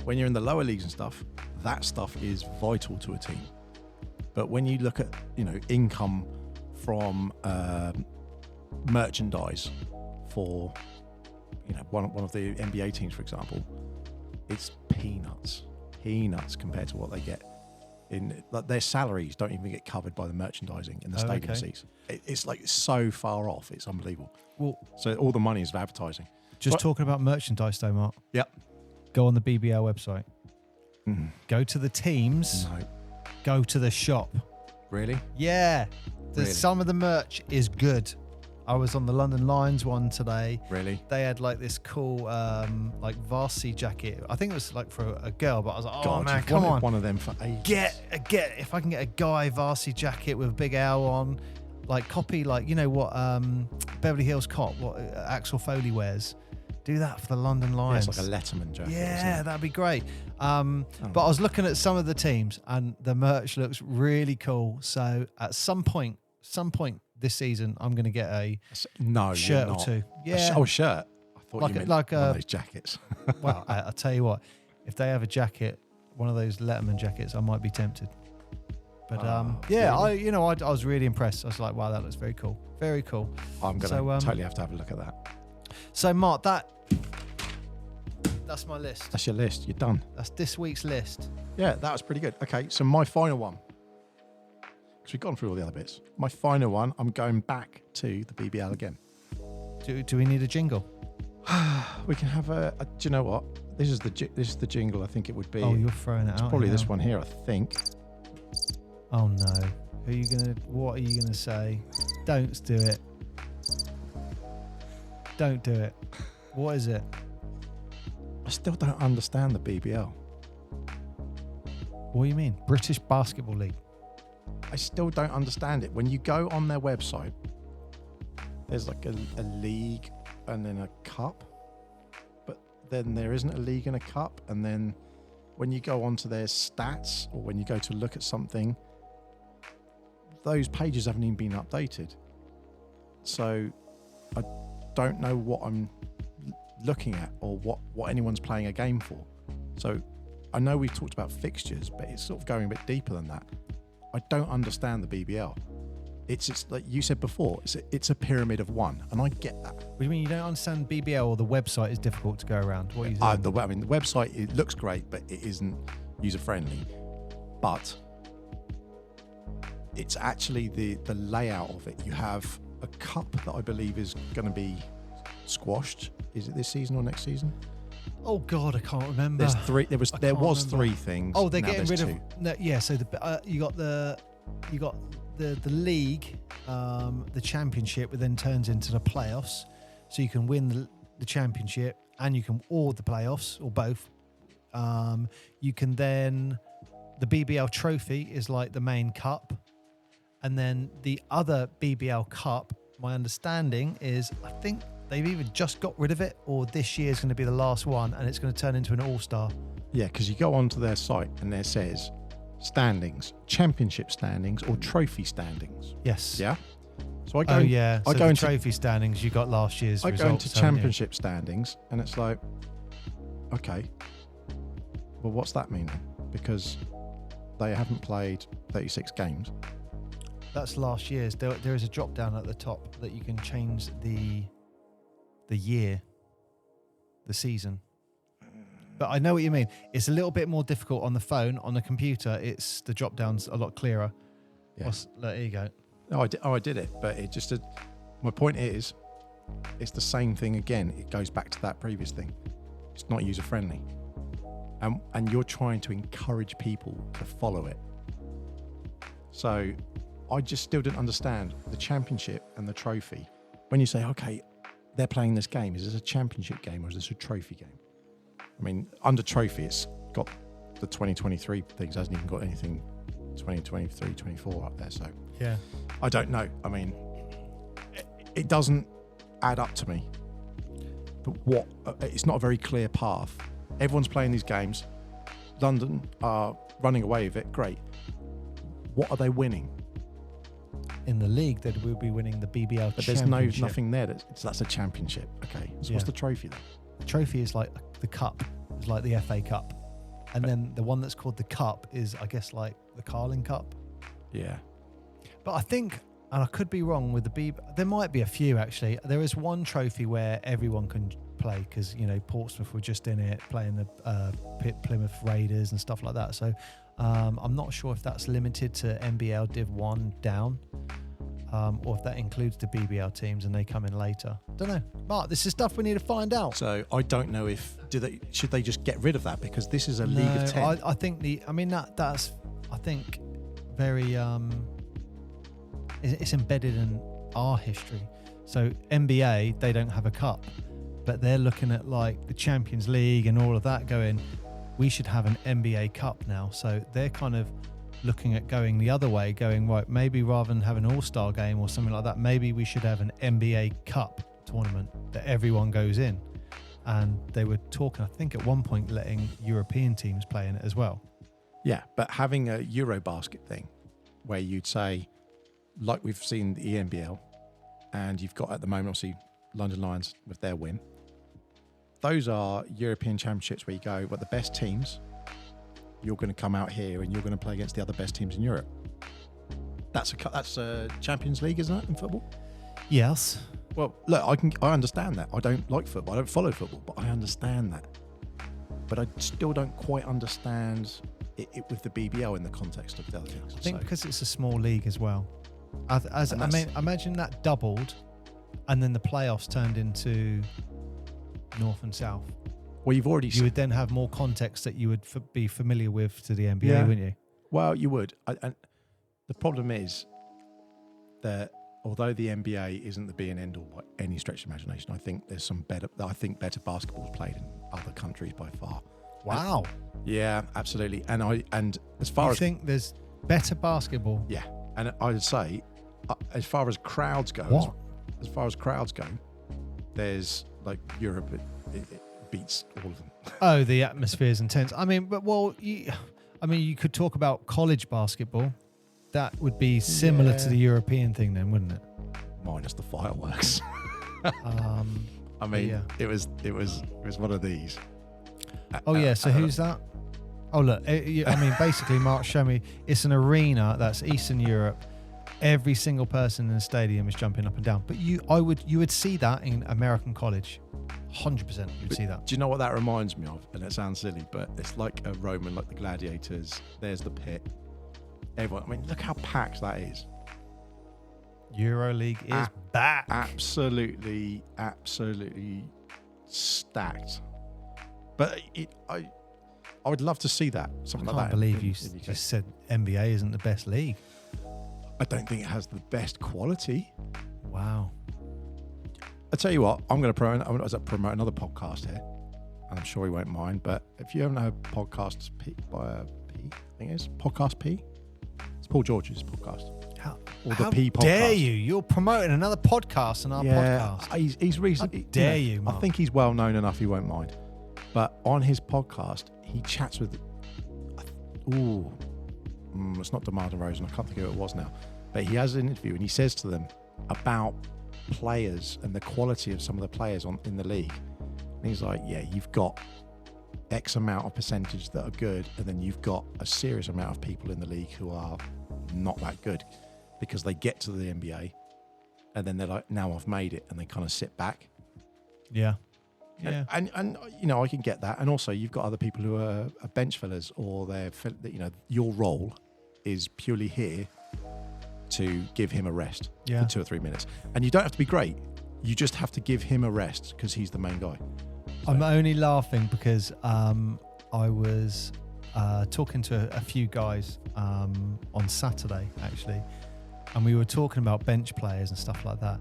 when you're in the lower leagues and stuff, that stuff is vital to a team. But when you look at, you know, income from merchandise for, you know, one of the NBA teams, for example, it's peanuts compared to what they get. Like their salaries don't even get covered by the merchandising in the stadium seats. It's like so far off. It's unbelievable. Well, so all the money is for advertising. Just talking about merchandise though, Mark. Yep. Go on the BBL website. Go to the teams. No. Go to the shop. Really? Yeah. Really? Some of the merch is good. I was on the London Lions one today. Really? They had like this cool like varsity jacket. I think it was like for a girl, but I was like, oh God, man, you've come wanted on. one of them for ages. If I can get a guy varsity jacket with a big L on, like copy, like, you know what Beverly Hills Cop, what Axel Foley wears. Do that for the London Lions. Yeah, it's like a Letterman jacket. Yeah, that'd be great. But I was looking at some of the teams and the merch looks really cool. So at some point this season, I'm going to get a shirt or two. Yeah. A shirt? I thought you meant one of those jackets. Well, I'll tell you what. If they have a jacket, one of those Letterman jackets, I might be tempted. But really? I was really impressed. I was like, wow, that looks very cool. Very cool. I'm going to totally have to have a look at that. So, Mark, that's my list. That's your list. You're done. That's this week's list. Yeah, that was pretty good. Okay, so my final one. Because we've gone through all the other bits. My final one, I'm going back to the BBL again. Do we need a jingle? We can have do you know what? This is the jingle. I think it would be. Oh, you're throwing it out. It's probably this one here, I think. Oh no! What are you gonna say? Don't do it. Don't do it. What is it? I still don't understand the BBL. What do you mean? British Basketball League. I still don't understand it. When you go on their website, there's like a league and then a cup, but then there isn't a league and a cup. And then when you go onto their stats or when you go to look at something, those pages haven't even been updated. So I don't know what I'm looking at or what anyone's playing a game for. So I know we've talked about fixtures, but it's sort of going a bit deeper than that. I don't understand the BBL. It's like you said before, it's a pyramid of one, and I get that. What do you mean you don't understand BBL or the website is difficult to go around? What are you saying? The website, it looks great, but it isn't user-friendly. But it's actually the layout of it. You have a cup that I believe is going to be squashed. Is it this season or next season? Oh God, I can't remember. There's three. There was remember. three things. Oh, they're now getting rid there's of. two. No, yeah, so you got the league, the championship, that then turns into the playoffs. So you can win the championship, and you can or the playoffs, or both. You can then the BBL trophy is like the main cup, and then the other BBL cup. My understanding is, I think they've either just got rid of it, or this year is going to be the last one, and it's going to turn into an all-star. Yeah, because you go onto their site and there says standings, championship standings, or trophy standings. Yes. Yeah. So I go. So I go the into trophy standings. You got last year's. I results, go into haven't you? championship standings, and it's like, okay, well, what's that mean then? Because they haven't played 36 games. That's last year's. There is a drop down at the top that you can change the year, the season. But I know what you mean. It's a little bit more difficult on the phone. On the computer, it's the drop down's a lot clearer. Yeah. There you go. I did it, but it just. My point is, it's the same thing again. It goes back to that previous thing. It's not user friendly, and you're trying to encourage people to follow it. So, I just still didn't understand the championship and the trophy. When you say, okay, they're playing this game, is this a championship game or is this a trophy game? I mean, under trophy, it's got the 2023 things. It hasn't even got anything 2023, 24 up there. So Yeah. I don't know. I mean, it doesn't add up to me. But it's not a very clear path. Everyone's playing these games. London are running away with it. Great. What are they winning? In the league, that we'll be winning the BBL But there's championship. nothing there. That's a championship. Okay. So Yeah. what's the trophy then? The trophy is like the cup. It's like the FA Cup. And then the one that's called the Cup is, I guess, like the Carling Cup. Yeah. But I think, and I could be wrong with the BBL, there might be a few actually. There is one trophy where everyone can play because, Portsmouth were just in it playing the Plymouth Raiders and stuff like that. So I'm not sure if that's limited to NBL Div 1 down. Or if that includes the BBL teams and they come in later. Don't know. Mark, this is stuff we need to find out. So I don't know if should they just get rid of that because this is a league of 10. I think that's I think very it's embedded in our history. So NBA, they don't have a cup, but they're looking at like the Champions League and all of that going, we should have an NBA Cup now. So they're kind of looking at going the other way, going, right, maybe rather than have an all-star game or something like that, maybe we should have an NBA Cup tournament that everyone goes in. And they were talking, I think at one point, letting European teams play in it as well. Yeah, but having a Eurobasket thing where you'd say, like we've seen the ENBL, and you've got at the moment, obviously, London Lions with their win. Those are European championships where you go, well, the best teams, you're going to come out here and you're going to play against the other best teams in Europe. That's a Champions League, isn't it, in football? Yes. Well, look, I understand that. I don't like football. I don't follow football, but I understand that. But I still don't quite understand it with the BBL in the context of the other things. I think because it's a small league as well. Imagine that doubled, and then the playoffs turned into North and South. Well, you would then have more context that you would be familiar with to the NBA, wouldn't you? Well, you would. And the problem is that although the NBA isn't the be and end all by any stretch of imagination, I think there's better basketball is played in other countries by far. Wow. Yeah, absolutely. And as far as think there's better basketball. Yeah, and I would say, as far as crowds go, there's like Europe. It beats all of them. Oh, the atmosphere's intense. I mean, you could talk about college basketball. That would be similar to the European thing, then, wouldn't it? Minus the fireworks. Yeah. it was one of these. Oh yeah. So who's that? Oh look. Basically, Mark showed me. It's an arena that's Eastern Europe. Every single person in the stadium is jumping up and down. But you would see that in American college. 100% you'd see that. Do you know what that reminds me of? And it sounds silly, but it's like a Roman, like the gladiators. There's the pit. Everyone. I mean, look how packed that is. EuroLeague is back. Absolutely stacked. But I would love to see that. Something I like can't that. believe in you the UK. just said NBA isn't the best league. I don't think it has the best quality. Wow. I tell you what, I'm going to promote another podcast here, and I'm sure he won't mind. But if you haven't heard podcasts I think it is Podcast P. It's Paul George's podcast. How P podcast. dare you? You're promoting another podcast on our podcast. He's recently. How dare you, I Mark? think he's well known enough. He won't mind. But on his podcast, he chats with. It's not DeMar DeRozan. I can't think of who it was now. But he has an interview and he says to them about players and the quality of some of the players in the league. And he's like, yeah, you've got X amount of percentage that are good, and then you've got a serious amount of people in the league who are not that good because they get to the NBA and then they're like, now I've made it, and they kind of sit back. Yeah. And I can get that. And also you've got other people who are bench fillers, or your role is purely here to give him a rest for 2 or 3 minutes. And you don't have to be great. You just have to give him a rest because he's the main guy. So. I'm only laughing because I was talking to a few guys on Saturday, actually, and we were talking about bench players and stuff like that.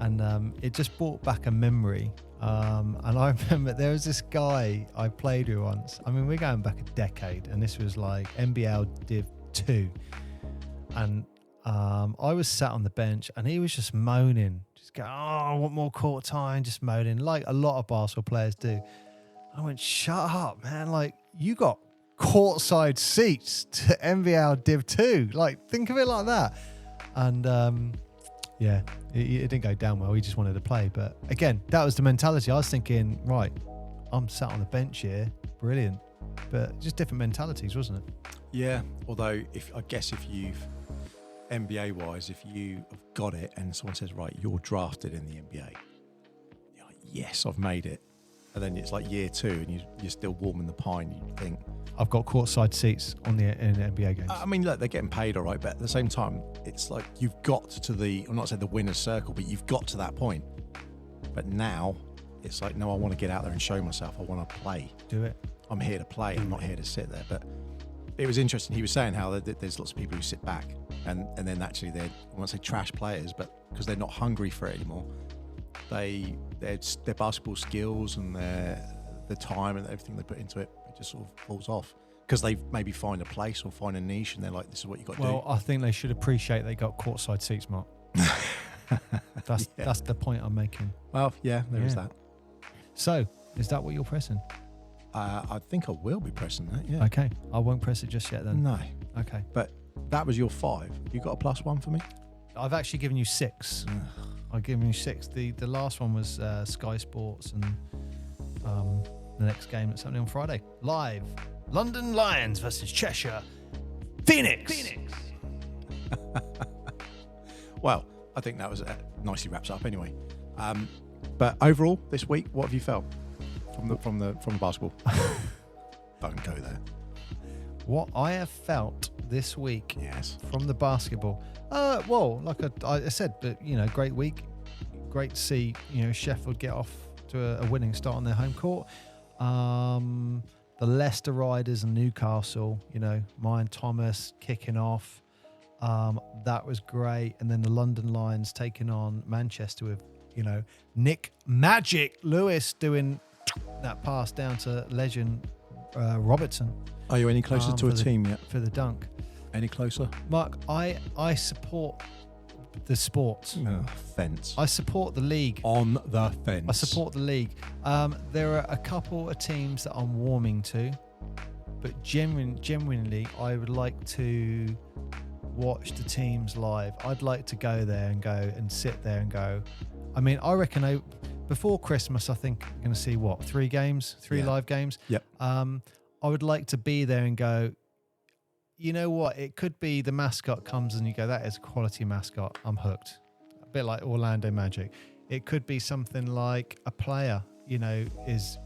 And it just brought back a memory. And I remember there was this guy I played with once. I mean, we're going back a decade, and this was like NBL Div 2. And I was sat on the bench, and he was just moaning, just going, I want more court time, just moaning, like a lot of basketball players do. I went, shut up, man. Like, you got courtside seats to NBL Div 2. Like, think of it like that. And it didn't go down well. He just wanted to play. But again, that was the mentality. I was thinking, right, I'm sat on the bench here. Brilliant. But just different mentalities, wasn't it? Yeah. Although, if you've NBA wise, if you have got it and someone says, right, you're drafted in the NBA, you're like, yes, I've made it. And then it's like year 2 and you're still warming the pine. You think, I've got courtside seats in the NBA games. I mean, look, they're getting paid all right, but at the same time, it's like you've got to I'm not saying the winner's circle, but you've got to that point. But now it's like, no, I want to get out there and show myself. I want to play. Do it. I'm here to play. I'm not here to sit there. But it was interesting. He was saying how there's lots of people who sit back and then actually they're, I won't say trash players, but because they're not hungry for it anymore, their basketball skills and the time and everything they put into it just sort of falls off because they maybe find a place or find a niche and they're like, this is what you got to do. Well, I think they should appreciate they got courtside seats, Mark. That's the point I'm making. Well, yeah, there is that. So, is that what you're pressing? I think I will be pressing that, yeah. Okay, I won't press it just yet then. No. Okay. But that was your 5. You got a +1 for me? I've actually given you 6. I've given you 6. The last one was Sky Sports, and the next game that's happening on Friday. Live. London Lions versus Cheshire Phoenix. Well, I think that was nicely wraps up anyway. But overall, this week, what have you felt from the basketball? Don't go there. What I have felt this week, yes, from the basketball. Well, like I said, but great week. Great to see Sheffield get off to a winning start on their home court. The Leicester Riders and Newcastle, Ryan Thomas kicking off. That was great. And then the London Lions taking on Manchester with, Nick Magic Lewis doing that pass down to legend Robertson. Are you any closer to a team yet? For the dunk. Any closer? Mark, I support the sport. Fence. I support the league. On the fence. I support the league. There are a couple of teams that I'm warming to, but genuinely, I would like to watch the teams live. I'd like to go there and sit there and go. I mean, I reckon before Christmas, I think I'm going to see 3 live games. Yep. I would like to be there and go, you know what? It could be the mascot comes and you go, that is a quality mascot. I'm hooked. A bit like Orlando Magic. It could be something like a player, is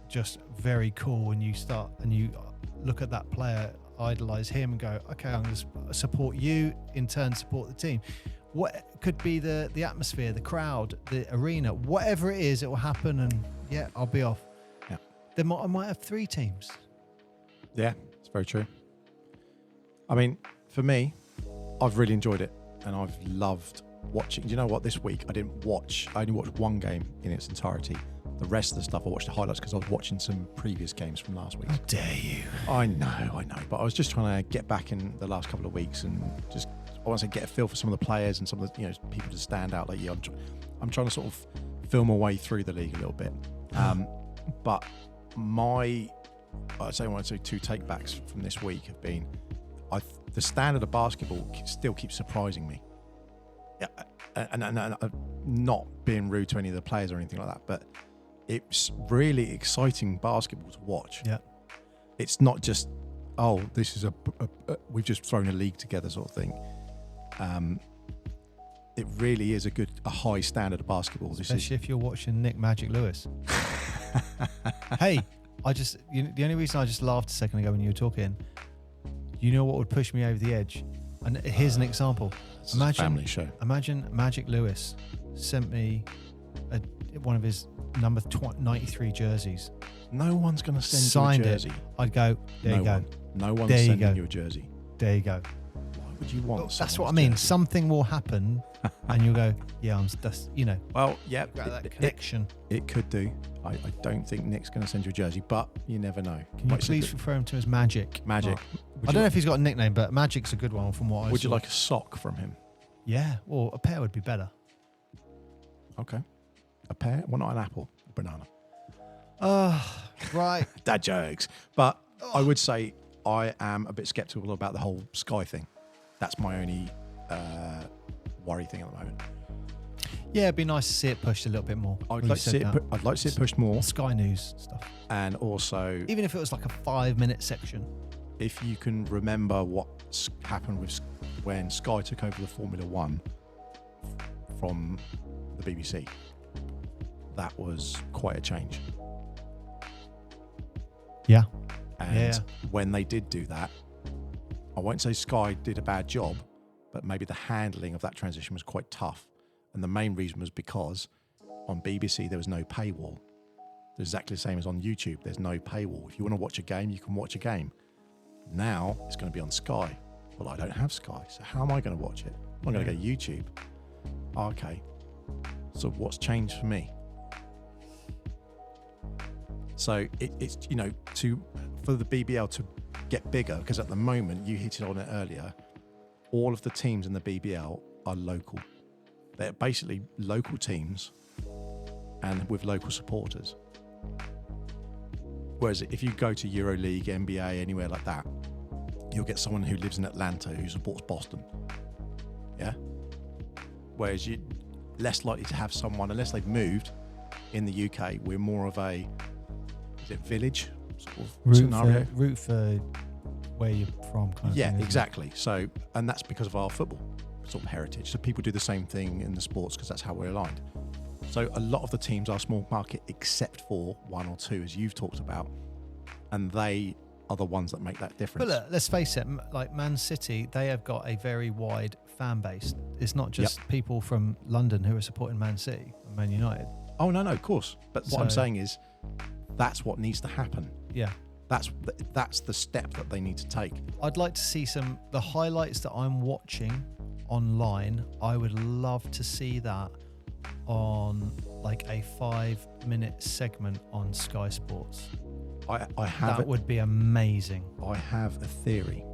just very cool, and you start and you look at that player, idolize him and go, okay, I'm going to support you, in turn support the team. What could be the atmosphere, the crowd, the arena, whatever it is, it will happen, and I'll be off. Yeah. I might have 3 teams. Yeah, it's very true. I mean, for me, I've really enjoyed it, and I've loved watching. Do you know what? This week I only watched one game in its entirety. The rest of the stuff I watched the highlights because I was watching some previous games from last week. How dare you? I know. But I was just trying to get back in the last couple of weeks and just, I want to say, get a feel for some of the players and some of the people to stand out. Like, I'm trying to sort of feel my way through the league a little bit. But I'd say one or two takebacks from this week have been, the standard of basketball still keeps surprising me. Yeah, and not being rude to any of the players or anything like that, but it's really exciting basketball to watch. Yeah, it's not just this is we've just thrown a league together sort of thing. It really is a high standard of basketball. Especially if you're watching Nick Magic Lewis. Hey, the only reason I just laughed a second ago when you were talking, you know what would push me over the edge? And here's an example. Imagine a family show. Imagine Magic Lewis sent me one of his number 93 jerseys. No one's going to send Signed you a jersey. I'd go, there you go. No one's sending you a jersey. There you go. Why would you want that's what I mean. Jersey? Something will happen and you'll go, yeah, Well, yeah. that connection. It could do. I don't think Nick's going to send you a jersey, but you never know. Can you please refer him to as Magic? Magic. I don't know if he's got a nickname, but Magic's a good one from what I saw. Would you like a sock from him? Yeah, or a pair would be better. Okay. A pear? Well, not an apple. A banana. Right. Dad jokes. But I would say I am a bit sceptical about the whole Sky thing. That's my only worry thing at the moment. Yeah, it'd be nice to see it pushed a little bit more. I'd like to see it pushed more. Sky News stuff. And also, even if it was like a 5-minute section. If you can remember what happened when Sky took over the Formula One from the BBC, that was quite a change. Yeah. And when they did do that, I won't say Sky did a bad job, but maybe the handling of that transition was quite tough. And the main reason was because on BBC there was no paywall. It's exactly the same as on YouTube. There's no paywall. If you want to watch a game, you can watch a game. Now it's going to be on Sky. Well, I don't have Sky, so how am I going to watch it? I'm going to go YouTube. Okay. So what's changed for me? So it's for the BBL to get bigger, because at the moment, you hit it on it earlier, all of the teams in the BBL are local. They're basically local teams and with local supporters. Whereas if you go to EuroLeague, NBA, anywhere like that, you'll get someone who lives in Atlanta who supports Boston. Yeah? Whereas you're less likely to have someone, unless they've moved in the UK, we're more of a, is it village sort of scenario? Root for where you're from kind of thing. Yeah, exactly. So, and that's because of our football sort of heritage. So people do the same thing in the sports because that's how we're aligned. So a lot of the teams are small market except for one or two, as you've talked about, and they are the ones that make that difference. But look, let's face it, like Man City, they have got a very wide fan base. It's not just people from London who are supporting Man City and Man United. Oh, no, of course. But what I'm saying is that's what needs to happen. Yeah. That's the step that they need to take. I'd like to see the highlights that I'm watching online. I would love to see that on like a 5-minute segment on Sky Sports. That would be amazing. I have a theory.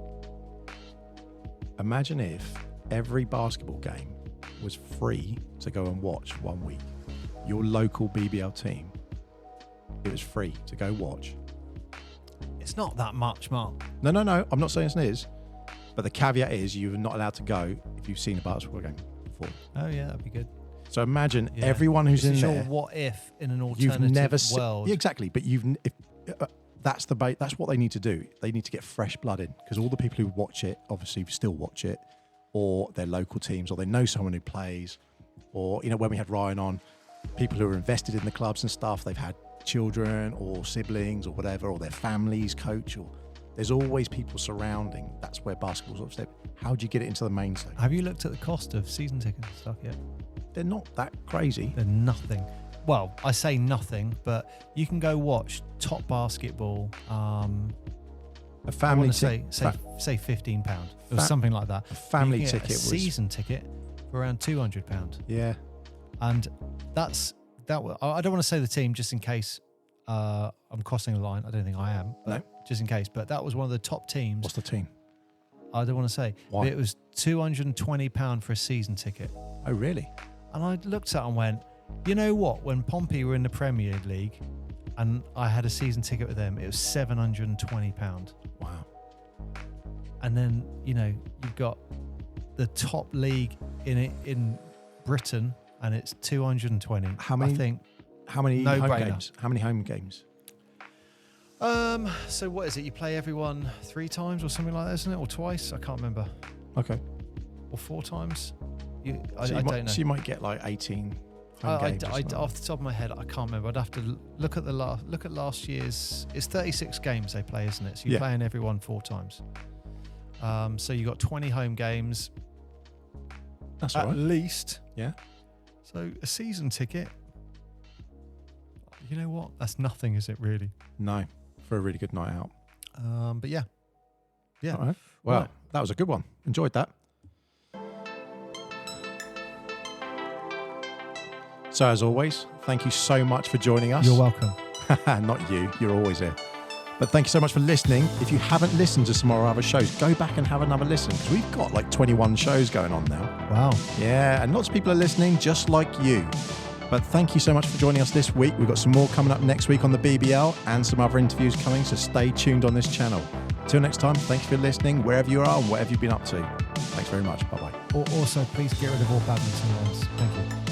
Imagine if every basketball game was free to go and watch 1 week. Your local BBL team, it was free to go watch. It's not that much, Mark. No. I'm not saying it is. But the caveat is you're not allowed to go if you've seen a basketball game before. Oh, yeah, that'd be good. So imagine everyone who's in there. What if in an alternative world? Yeah, exactly. But that's what they need to do. They need to get fresh blood in, because all the people who watch it obviously still watch it, or their local teams, or they know someone who plays, or when we had Ryan on, people who are invested in the clubs and stuff. They've had children or siblings or whatever, or their families coach, or there's always people surrounding. That's where basketball's sort of step. How do you get it into the mainstream? Have you looked at the cost of season tickets and stuff yet? They're not that crazy. They're nothing. well, I say nothing, but you can go watch top basketball. A I family want to say £15. It was something like that. A family You can get ticket a was season ticket for around £200. Yeah. And I don't want to say the team just in case I'm crossing a line. I don't think I am, but just in case. But that was one of the top teams. What's the team? I don't want to say. Why? But it was £220 for a season ticket. Oh, really? And I looked at it and went, you know what? When Pompey were in the Premier League and I had a season ticket with them, it was £720. Wow. And then, you've got the top league in Britain and it's 220. How many? I think. How many No home brainer. games? How many home games? So what is it? You play everyone 3 times or something like that, isn't it? Or twice? I can't remember. Okay. Or 4 times? I So don't know. So you might get like 18 home games. Off the top of my head, I can't remember. I'd have to look at last year's. It's 36 games they play, isn't it? So you're playing everyone 4 times. So you got 20 home games. That's all right. At least. Yeah. So a season ticket. You know what? That's nothing, is it really? No, for a really good night out. But yeah. All right. Well, Right. that was a good one. Enjoyed that. So as always, thank you so much for joining us. You're welcome. Not you. You're always here. But thank you so much for listening. If you haven't listened to some of our other shows, go back and have another listen because we've got like 21 shows going on now. Wow. Yeah, and lots of people are listening just like you. But thank you so much for joining us this week. We've got some more coming up next week on the BBL and some other interviews coming, so stay tuned on this channel. Till next time, thank you for listening, wherever you are and whatever you've been up to. Thanks very much. Bye-bye. Also, please get rid of all badminton ones. Thank you.